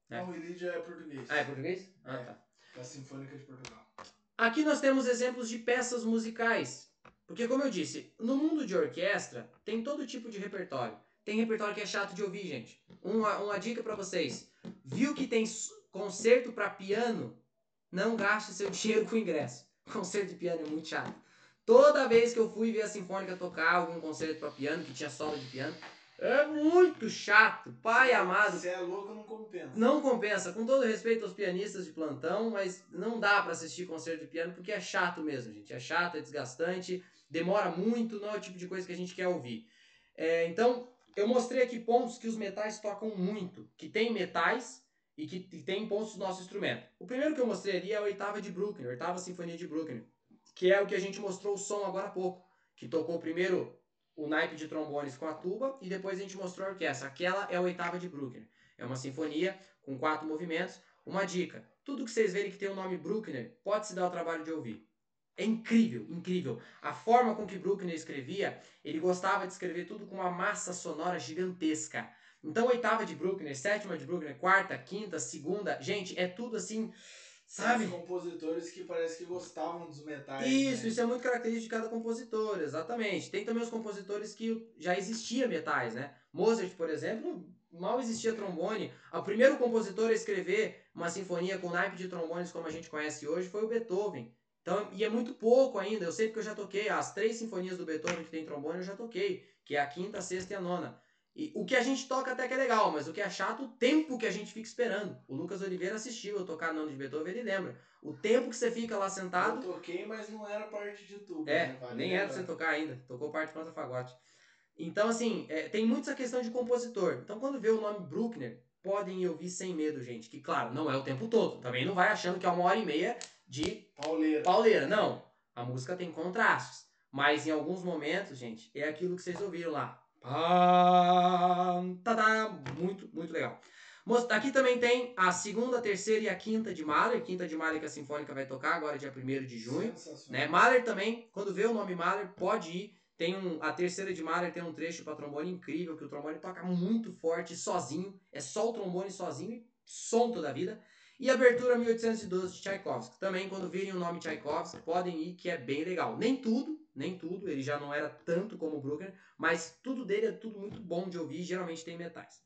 Não, o Ilídio é português. Ah, é português? Ah, tá. Da Sinfônica de Portugal. Aqui nós temos exemplos de peças musicais. Porque, como eu disse, no mundo de orquestra tem todo tipo de repertório. Tem repertório que é chato de ouvir, gente. Uma dica pra vocês. Viu que tem concerto pra piano? Não gaste seu dinheiro com ingresso. Concerto de piano é muito chato. Toda vez que eu fui ver a Sinfônica tocar algum concerto pra piano, que tinha solo de piano, é muito chato. Pai amado. Se é louco, não compensa. Não compensa. Com todo respeito aos pianistas de plantão, mas não dá pra assistir concerto de piano porque é chato mesmo, gente. É chato, é desgastante, demora muito, não é o tipo de coisa que a gente quer ouvir. Então, eu mostrei aqui pontos que os metais tocam muito, que tem metais e que tem pontos do nosso instrumento. O primeiro que eu mostrei ali é a oitava de Bruckner, a oitava sinfonia de Bruckner, que é o que a gente mostrou o som agora há pouco, que tocou primeiro o naipe de trombones com a tuba e depois a gente mostrou a orquestra. Aquela é a oitava de Bruckner. É uma sinfonia com 4 movimentos. Uma dica, tudo que vocês verem que tem o nome Bruckner, pode se dar o trabalho de ouvir. É incrível, incrível. A forma com que Bruckner escrevia, ele gostava de escrever tudo com uma massa sonora gigantesca. Então, oitava de Bruckner, sétima de Bruckner, quarta, quinta, segunda, gente, é tudo assim, sabe? Os compositores que parece que gostavam dos metais. Isso, né? Isso é muito característico de cada compositor, exatamente. Tem também os compositores que já existia metais, né? Mozart, por exemplo, mal existia trombone. O primeiro compositor a escrever uma sinfonia com naipe de trombones como a gente conhece hoje foi o Beethoven. Então, e é muito pouco ainda. Eu sei porque eu já toquei as 3 sinfonias do Beethoven que tem trombone, eu já toquei, que é a quinta, a sexta e a nona. E o que a gente toca até que é legal, mas o que é chato, o tempo que a gente fica esperando. O Lucas Oliveira assistiu eu tocar Nona de Beethoven, ele lembra. O tempo que você fica lá sentado... Eu toquei, mas não era parte de tudo. Vale nem era pra você tocar ainda. Tocou parte contra fagote. Então, assim, tem muito essa questão de compositor. Então, quando vê o nome Bruckner, podem ouvir sem medo, gente. Que, claro, não é o tempo todo. Também não vai achando que é 1h30 de pauleira. Não. A música tem contrastes. Mas em alguns momentos, gente, é aquilo que vocês ouviram lá. Muito, muito legal. Aqui também tem a segunda, terceira e a quinta de Mahler. Quinta de Mahler que a Sinfônica vai tocar agora dia 1º de junho. Né? Mahler também, quando vê o nome Mahler, pode ir. A terceira de Mahler tem um trecho para trombone incrível, que o trombone toca muito forte, sozinho. É só o trombone sozinho e som toda a vida. E abertura 1812 de Tchaikovsky. Também, quando virem o nome Tchaikovsky, podem ir, que é bem legal. Nem tudo, ele já não era tanto como o Bruckner, mas tudo dele é tudo muito bom de ouvir, geralmente tem metais.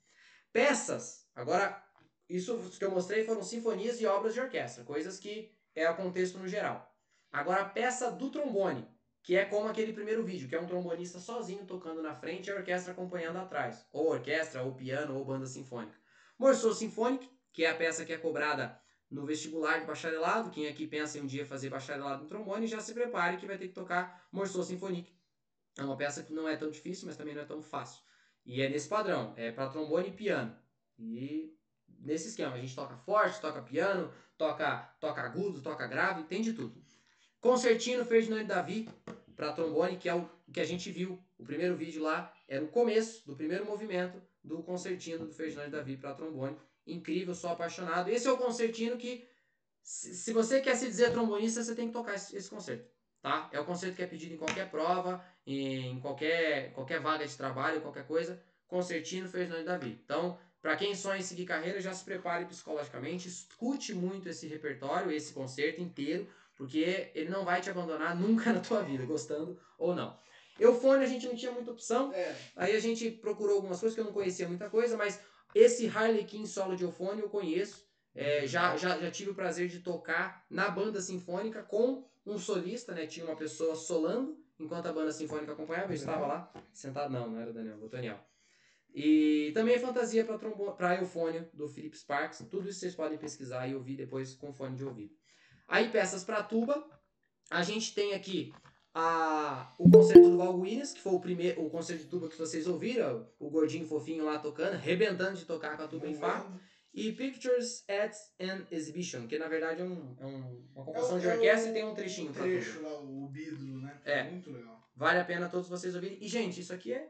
Peças, agora, isso que eu mostrei foram sinfonias e obras de orquestra, coisas que é o contexto no geral. Agora, a peça do trombone, que é como aquele primeiro vídeo, que é um trombonista sozinho tocando na frente e a orquestra acompanhando atrás. Ou orquestra, ou piano, ou banda sinfônica. Morceau Symphonique, que é a peça que é cobrada no vestibular de bacharelado. Quem aqui pensa em um dia fazer bacharelado em trombone, já se prepare que vai ter que tocar Morceau Symphonique. É uma peça que não é tão difícil, mas também não é tão fácil. E é nesse padrão, é para trombone e piano. E nesse esquema, a gente toca forte, toca piano, toca agudo, toca grave, tem de tudo. Concertino Ferdinand David para trombone, que é o que a gente viu. O primeiro vídeo lá era o começo do primeiro movimento do concertino do Ferdinand David para trombone. Incrível, sou apaixonado. Esse é o concertino que, se você quer se dizer trombonista, você tem que tocar esse concerto. Tá? É o concerto que é pedido em qualquer prova, em qualquer vaga de trabalho, qualquer coisa. Concertino Ferdinand David. Então, para quem sonha em seguir carreira, já se prepare psicologicamente, escute muito esse repertório, esse concerto inteiro, porque ele não vai te abandonar nunca na tua vida, gostando ou não. Eufone a gente não tinha muita opção, aí a gente procurou algumas coisas que eu não conhecia muita coisa, mas esse Harlequin solo de eufone eu conheço, já tive o prazer de tocar na banda sinfônica com um solista, né? Tinha uma pessoa solando enquanto a banda sinfônica acompanhava, eu estava lá sentado, não era o Daniel, o Daniel. E também fantasia para eufônio do Philip Sparks, tudo isso vocês podem pesquisar e ouvir depois com fone de ouvido. Aí peças para tuba, a gente tem aqui o concerto do Val Williams, que foi o concerto de tuba que vocês ouviram, o gordinho fofinho lá tocando, rebentando de tocar com a tuba em Fá. E Pictures at an Exhibition, que na verdade é uma composição de orquestra e tem um trechinho pra tuba. Trecho lá, o Bidro, né? É muito legal. Vale a pena todos vocês ouvirem. E gente, isso aqui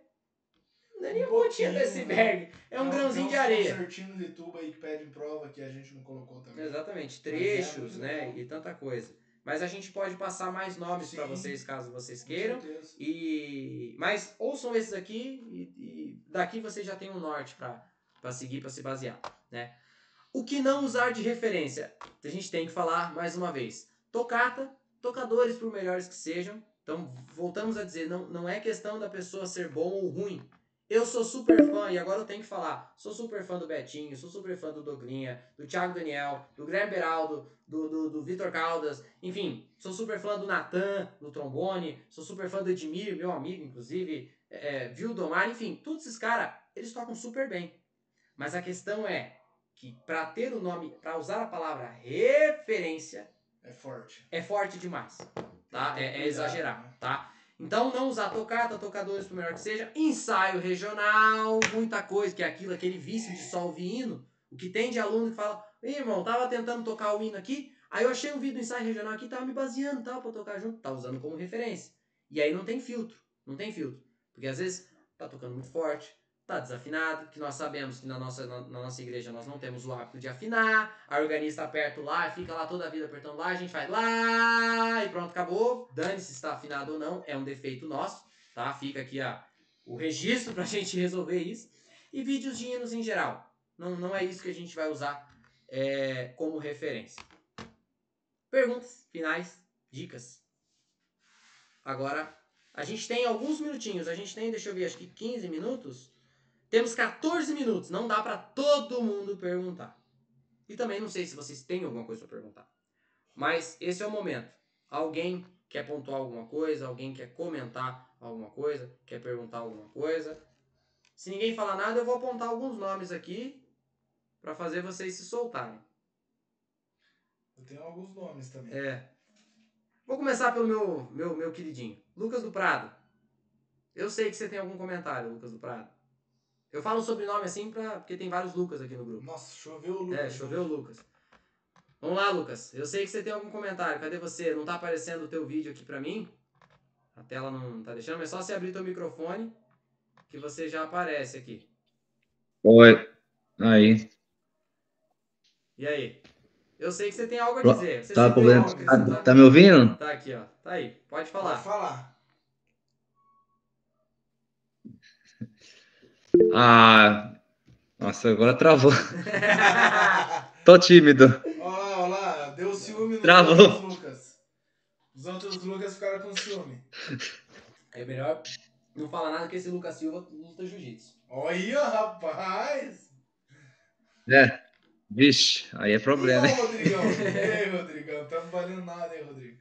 não é nem a pontinha do iceberg, é um grãozinho de areia. Concertino de tuba aí que pede em prova que a gente não colocou também. Exatamente, trechos, né? E tanta coisa. Mas a gente pode passar mais nomes para vocês, caso vocês queiram. Mas ouçam esses aqui e daqui vocês já têm um norte para seguir, para se basear, né? O que não usar de referência? A gente tem que falar mais uma vez. Tocata, tocadores por melhores que sejam. Então, voltamos a dizer, não é questão da pessoa ser bom ou ruim. Eu sou super fã, e agora eu tenho que falar, sou super fã do Betinho, sou super fã do Doglinha, do Thiago Daniel, do Guilherme Beraldo, do Vitor Caldas, enfim, sou super fã do Natan, do trombone, sou super fã do Edmir, meu amigo, inclusive, viu Domar, enfim, todos esses caras, eles tocam super bem. Mas a questão é que para ter o nome, para usar a palavra referência, é forte demais, tá? É exagerar, né? Tá? Então não usar tocata, tocadores por melhor que seja, ensaio regional, muita coisa, que é aquele vício de só ouvir hino. O que tem de aluno que fala, irmão, tava tentando tocar o hino aqui, aí eu achei um vídeo do ensaio regional aqui, tava me baseando, tal, pra tocar junto, tá usando como referência. E aí não tem filtro, porque às vezes tá tocando muito forte, tá desafinado, que nós sabemos que na nossa igreja nós não temos o hábito de afinar, a organista aperta lá, fica lá toda a vida apertando lá, a gente faz lá e pronto, acabou. Dane-se se está afinado ou não, é um defeito nosso, tá? Fica aqui o registro pra gente resolver isso. E vídeos de hinos em geral, não é isso que a gente vai usar como referência. Perguntas finais, dicas. Agora, a gente tem alguns minutinhos, deixa eu ver, acho que 15 minutos. Temos 14 minutos, não dá para todo mundo perguntar. E também não sei se vocês têm alguma coisa para perguntar. Mas esse é o momento. Alguém quer pontuar alguma coisa, alguém quer comentar alguma coisa, quer perguntar alguma coisa. Se ninguém falar nada, eu vou apontar alguns nomes aqui para fazer vocês se soltarem. Eu tenho alguns nomes também. Vou começar pelo meu queridinho, Lucas do Prado. Eu sei que você tem algum comentário, Lucas do Prado. Eu falo o sobrenome assim porque tem vários Lucas aqui no grupo. Nossa, choveu o Lucas. Choveu o Lucas. Vamos lá, Lucas. Eu sei que você tem algum comentário. Cadê você? Não tá aparecendo o teu vídeo aqui pra mim? A tela não tá deixando, mas é só você abrir teu microfone que você já aparece aqui. Oi. Aí. E aí? Eu sei que você tem algo a dizer. Você tá, sempre tem algo a acrescentar? tá me ouvindo? Tá aqui, ó. Tá aí. Pode falar. Pode falar. Nossa, agora travou. Tô tímido. Olha lá. Deu ciúme nos Travou. outros Lucas. Os outros Lucas ficaram com ciúme. É melhor não falar nada que esse Lucas Silva luta jiu-jitsu. Olha, rapaz. Vixe, aí é problema, E hein? o Rodrigão? Ei, Rodrigão. Tá valendo nada, hein, Rodrigo?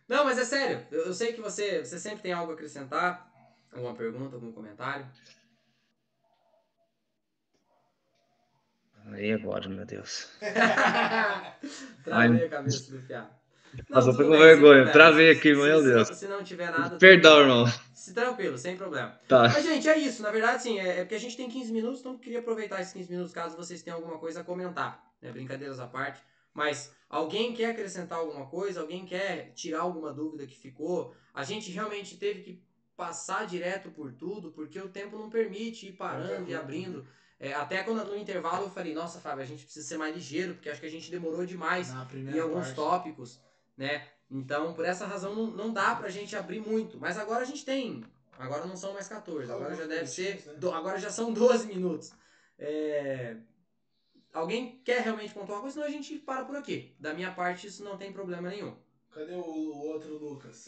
Não, mas é sério. Eu sei que você sempre tem algo a acrescentar. Alguma pergunta, algum comentário? Aí agora, meu Deus. Travei a cabeça do fiado. Nossa, eu tô tudo com bem, vergonha. sem problema. Travei aqui, meu Deus. Se não tiver nada... Perdão, irmão. Tranquilo, sem problema. Tá. Mas, gente, é isso. Na verdade, sim, é porque a gente tem 15 minutos, então eu queria aproveitar esses 15 minutos caso vocês tenham alguma coisa a comentar. Né? Brincadeiras à parte. Mas alguém quer acrescentar alguma coisa? Alguém quer tirar alguma dúvida que ficou? A gente realmente teve que passar direto por tudo, porque o tempo não permite ir parando e abrindo. Até quando no intervalo eu falei, nossa, Fábio, a gente precisa ser mais ligeiro, porque acho que a gente demorou demais em alguns tópicos, né? Então, por essa razão, não dá pra gente abrir muito. Mas agora a gente tem. Agora não são mais 14, agora já deve ser. Agora já são 12 minutos. Alguém quer realmente pontuar algo, senão a gente para por aqui. Da minha parte, isso não tem problema nenhum. Cadê o outro Lucas?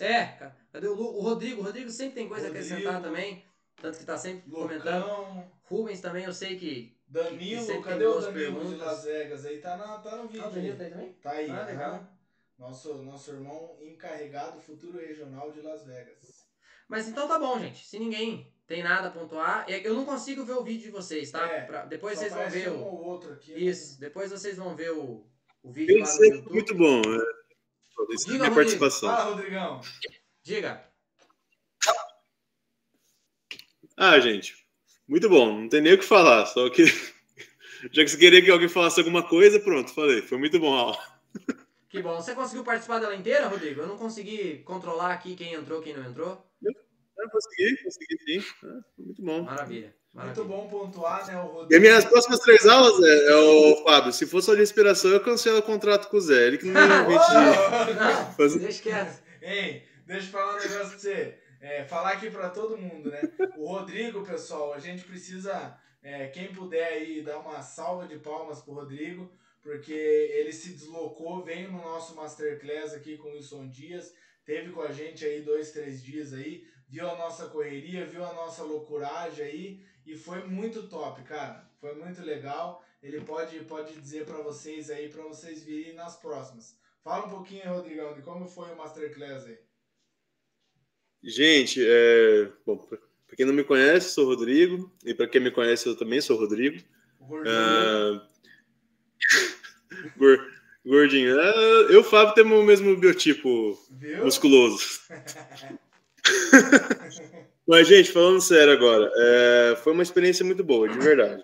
Cadê o Rodrigo? O Rodrigo sempre tem coisa a acrescentar também. Tanto que tá sempre comentando. Rubens também, eu sei que. Danilo, cadê o Danilo de Las Vegas? Aí tá no vídeo. O Danilo tá aí também? Tá aí. Legal. Nosso irmão encarregado futuro regional de Las Vegas. Mas então tá bom, gente. Se ninguém tem nada a pontuar, eu não consigo ver o vídeo de vocês, tá? Depois vocês vão ver um ou outro aqui. Isso. Depois vocês vão ver o vídeo lá no YouTube. Muito bom. Diga, minha participação. Fala, Rodrigão. Diga. Gente, muito bom. Não tem nem o que falar. Só que já que você queria que alguém falasse alguma coisa, pronto, falei. Foi muito bom a aula. Que bom. Você conseguiu participar dela inteira, Rodrigo? Eu não consegui controlar aqui quem entrou, quem não entrou. Eu consegui sim. Muito bom. Maravilha. Muito bom pontuar, né, o Rodrigo. E as minhas próximas 3 aulas o Fábio, se for só de respiração, eu cancelo o contrato com o Zé. Ele que não não, deixa quieto. Ei, deixa eu falar um negócio pra você. Falar aqui pra todo mundo, né? O Rodrigo, pessoal, a gente precisa, quem puder aí, dar uma salva de palmas pro Rodrigo, porque ele se deslocou, veio no nosso Masterclass aqui com o Wilson Dias, teve com a gente aí 2, 3 dias aí, viu a nossa correria, viu a nossa loucuragem aí, e foi muito top, cara. Foi muito legal. Ele pode dizer pra vocês aí, pra vocês virem nas próximas. Fala um pouquinho, Rodrigão, de como foi o Masterclass aí. Gente, bom, pra quem não me conhece, sou o Rodrigo, e pra quem me conhece, eu também sou o Rodrigo. Gordinho. Eu e o Fábio temos o mesmo biotipo musculoso. Mas, gente, falando sério agora, foi uma experiência muito boa, de verdade.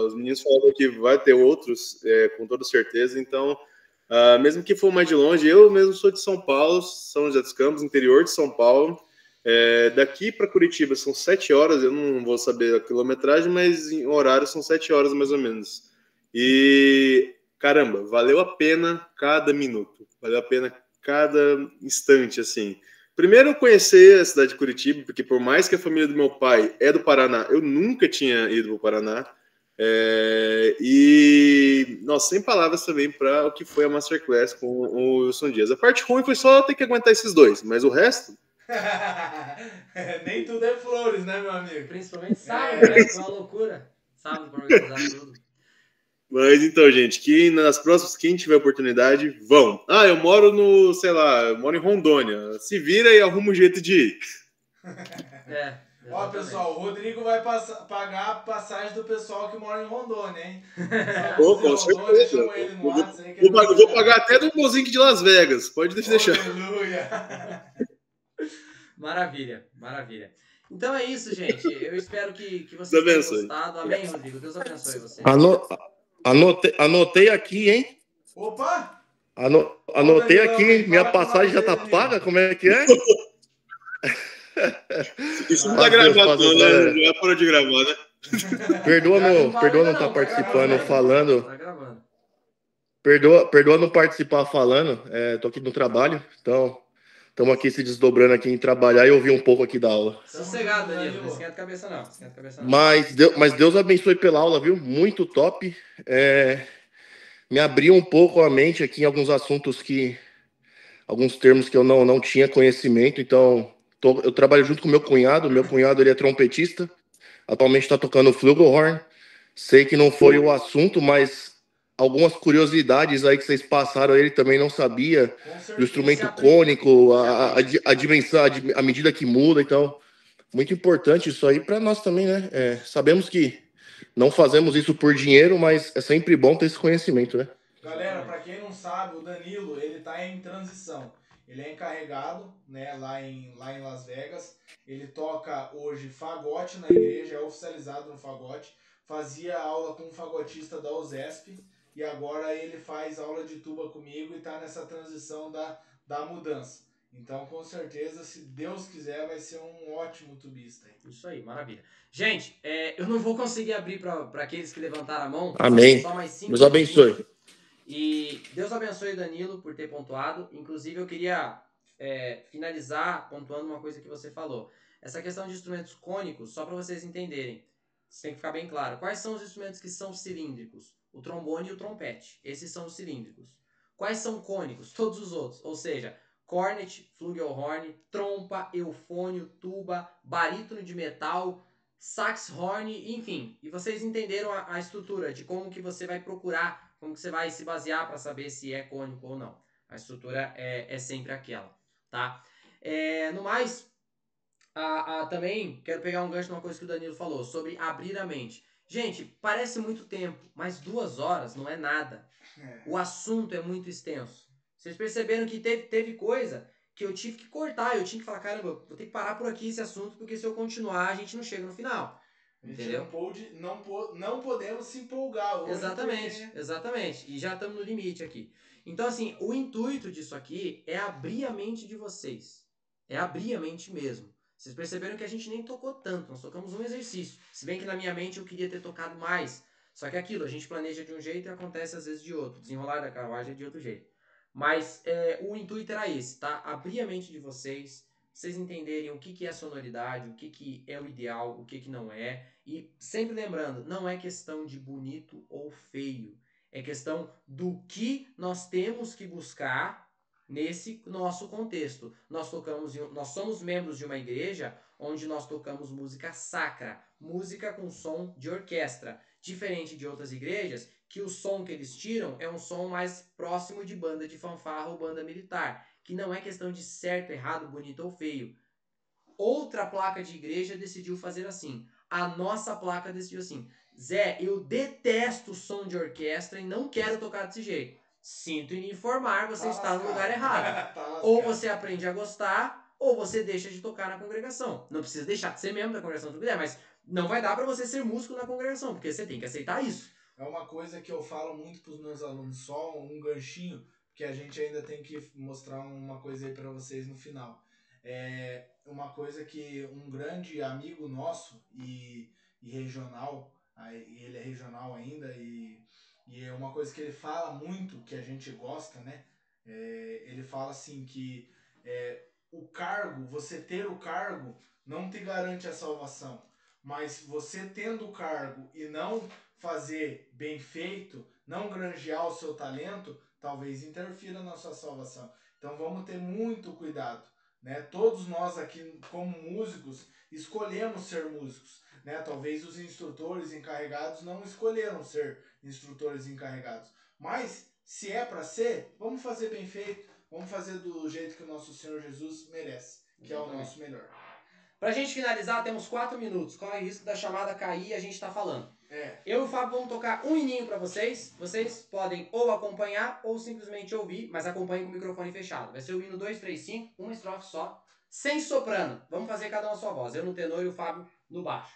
Os meninos falaram que vai ter outros, com toda certeza, então, mesmo que for mais de longe, eu mesmo sou de São Paulo, São José dos Campos, interior de São Paulo. Daqui para Curitiba são 7 horas, eu não vou saber a quilometragem, mas em horário são 7 horas mais ou menos. E, caramba, valeu a pena cada minuto, valeu a pena cada instante, assim. Primeiro, eu conhecer a cidade de Curitiba, porque por mais que a família do meu pai é do Paraná, eu nunca tinha ido para o Paraná. E, nossa, sem palavras também para o que foi a Masterclass com o Wilson Dias. A parte ruim foi só ter que aguentar esses dois, mas o resto... Nem tudo é flores, né, meu amigo? Principalmente sábado, né? Foi uma loucura. Sábado para organizar tudo. Mas então, gente, que nas próximas, quem tiver oportunidade, vão. Eu moro eu moro em Rondônia. Se vira e arruma um jeito de ir. Ó, pessoal, o Rodrigo vai pagar a passagem do pessoal que mora em Rondônia, hein? Com certeza. Vou pagar até do Mozinho de Las Vegas. Pode deixar. Aleluia! Maravilha, maravilha. Então é isso, gente. Eu espero que vocês tenham gostado. Amém, Rodrigo. Deus abençoe você. Anotei aqui, hein? Opa! Anotei aqui, minha passagem já tá paga? Como é que é? Isso não tá gravado, não, né? Já parou de gravar, né? Perdoa não estar participando, falando. Tá gravando. Perdoa não participar falando. Tô aqui no trabalho, então estamos aqui se desdobrando aqui em trabalhar e ouvir um pouco aqui da aula. Sossegado, Danilo. Não esquenta a cabeça, não. Mas Deus abençoe pela aula, viu? Muito top. Me abriu um pouco a mente aqui em alguns assuntos alguns termos que eu não tinha conhecimento, então eu trabalho junto com meu cunhado ele é trompetista, atualmente está tocando flugelhorn. Sei que não foi o assunto, mas algumas curiosidades aí que vocês passaram, ele também não sabia, do instrumento cônico, a dimensão, a medida que muda, então, muito importante isso aí para nós também, né? Sabemos que não fazemos isso por dinheiro, mas é sempre bom ter esse conhecimento, né? Galera, para quem não sabe, o Danilo, ele tá em transição. Ele é encarregado, né, lá em Las Vegas. Ele toca hoje fagote na igreja, é oficializado no fagote. Fazia aula com um fagotista da USESP e agora ele faz aula de tuba comigo e tá nessa transição da mudança. Então, com certeza, se Deus quiser, vai ser um ótimo tubista. Isso aí, maravilha. Gente, eu não vou conseguir abrir para aqueles que levantaram a mão. Amém. Só mais 5 Deus abençoe. E Deus abençoe o Danilo por ter pontuado. Inclusive, eu queria finalizar pontuando uma coisa que você falou. Essa questão de instrumentos cônicos, só para vocês entenderem, tem que ficar bem claro. Quais são os instrumentos que são cilíndricos? O trombone e o trompete. Esses são os cilíndricos. Quais são cônicos? Todos os outros. Ou seja, cornet, flugelhorn, trompa, eufônio, tuba, barítono de metal, sax horn, enfim. E vocês entenderam a estrutura de como que você vai procurar, como que você vai se basear para saber se é cônico ou não. A estrutura é sempre aquela, tá? No mais, também quero pegar um gancho numa coisa que o Danilo falou, sobre abrir a mente. Gente, parece muito tempo, mas 2 horas não é nada. O assunto é muito extenso. Vocês perceberam que teve coisa que eu tive que cortar, eu tinha que falar, caramba, vou ter que parar por aqui esse assunto, porque se eu continuar, a gente não chega no final. Entendeu? Não podemos se empolgar hoje. Exatamente. E já estamos no limite aqui. Então, assim, o intuito disso aqui é abrir a mente de vocês. É abrir a mente mesmo. Vocês perceberam que a gente nem tocou tanto, nós tocamos um exercício. Se bem que na minha mente eu queria ter tocado mais. Só que é aquilo, a gente planeja de um jeito e acontece às vezes de outro. Desenrolar da carruagem é de outro jeito. Mas o intuito era esse, tá? Abrir a mente de vocês entenderem o que é sonoridade, o que é o ideal, o que não é. E sempre lembrando, não é questão de bonito ou feio. É questão do que nós temos que buscar nesse nosso contexto. Nós somos membros de uma igreja onde nós tocamos música sacra, música com som de orquestra. Diferente de outras igrejas, que o som que eles tiram é um som mais próximo de banda de fanfarra ou banda militar, que não é questão de certo, errado, bonito ou feio. Outra placa de igreja decidiu fazer assim. A nossa placa decidiu assim. Zé, eu detesto som de orquestra e não quero tocar desse jeito. Sinto em informar, você está no lugar errado. Ou você aprende a gostar, ou você deixa de tocar na congregação. Não precisa deixar de ser membro da congregação se quiser, mas não vai dar para você ser músico na congregação, porque você tem que aceitar isso. É uma coisa que eu falo muito para os meus alunos, só um ganchinho, que a gente ainda tem que mostrar uma coisa aí para vocês no final. É uma coisa que um grande amigo nosso e regional, ele é regional ainda, e é uma coisa que ele fala muito, que a gente gosta, né? Ele fala assim que o cargo, você ter o cargo, não te garante a salvação. Mas você tendo o cargo e não fazer bem feito, não granjear o seu talento, talvez interfira na sua salvação. Então vamos ter muito cuidado, né? Todos nós aqui, como músicos, escolhemos ser músicos, né? Talvez os instrutores encarregados não escolheram ser instrutores encarregados, mas se é para ser, vamos fazer bem feito, vamos fazer do jeito que o nosso Senhor Jesus merece, que é o nosso melhor. Pra gente finalizar, temos 4 minutos. Corre o risco da chamada cair e a gente tá falando. Eu e o Fábio vamos tocar um hininho pra vocês. Vocês podem ou acompanhar ou simplesmente ouvir, mas acompanhem com o microfone fechado. Vai ser o hino 2, 3, 5, uma estrofe só. sem soprano. Vamos fazer cada um a sua voz. Eu no tenor e o Fábio no baixo.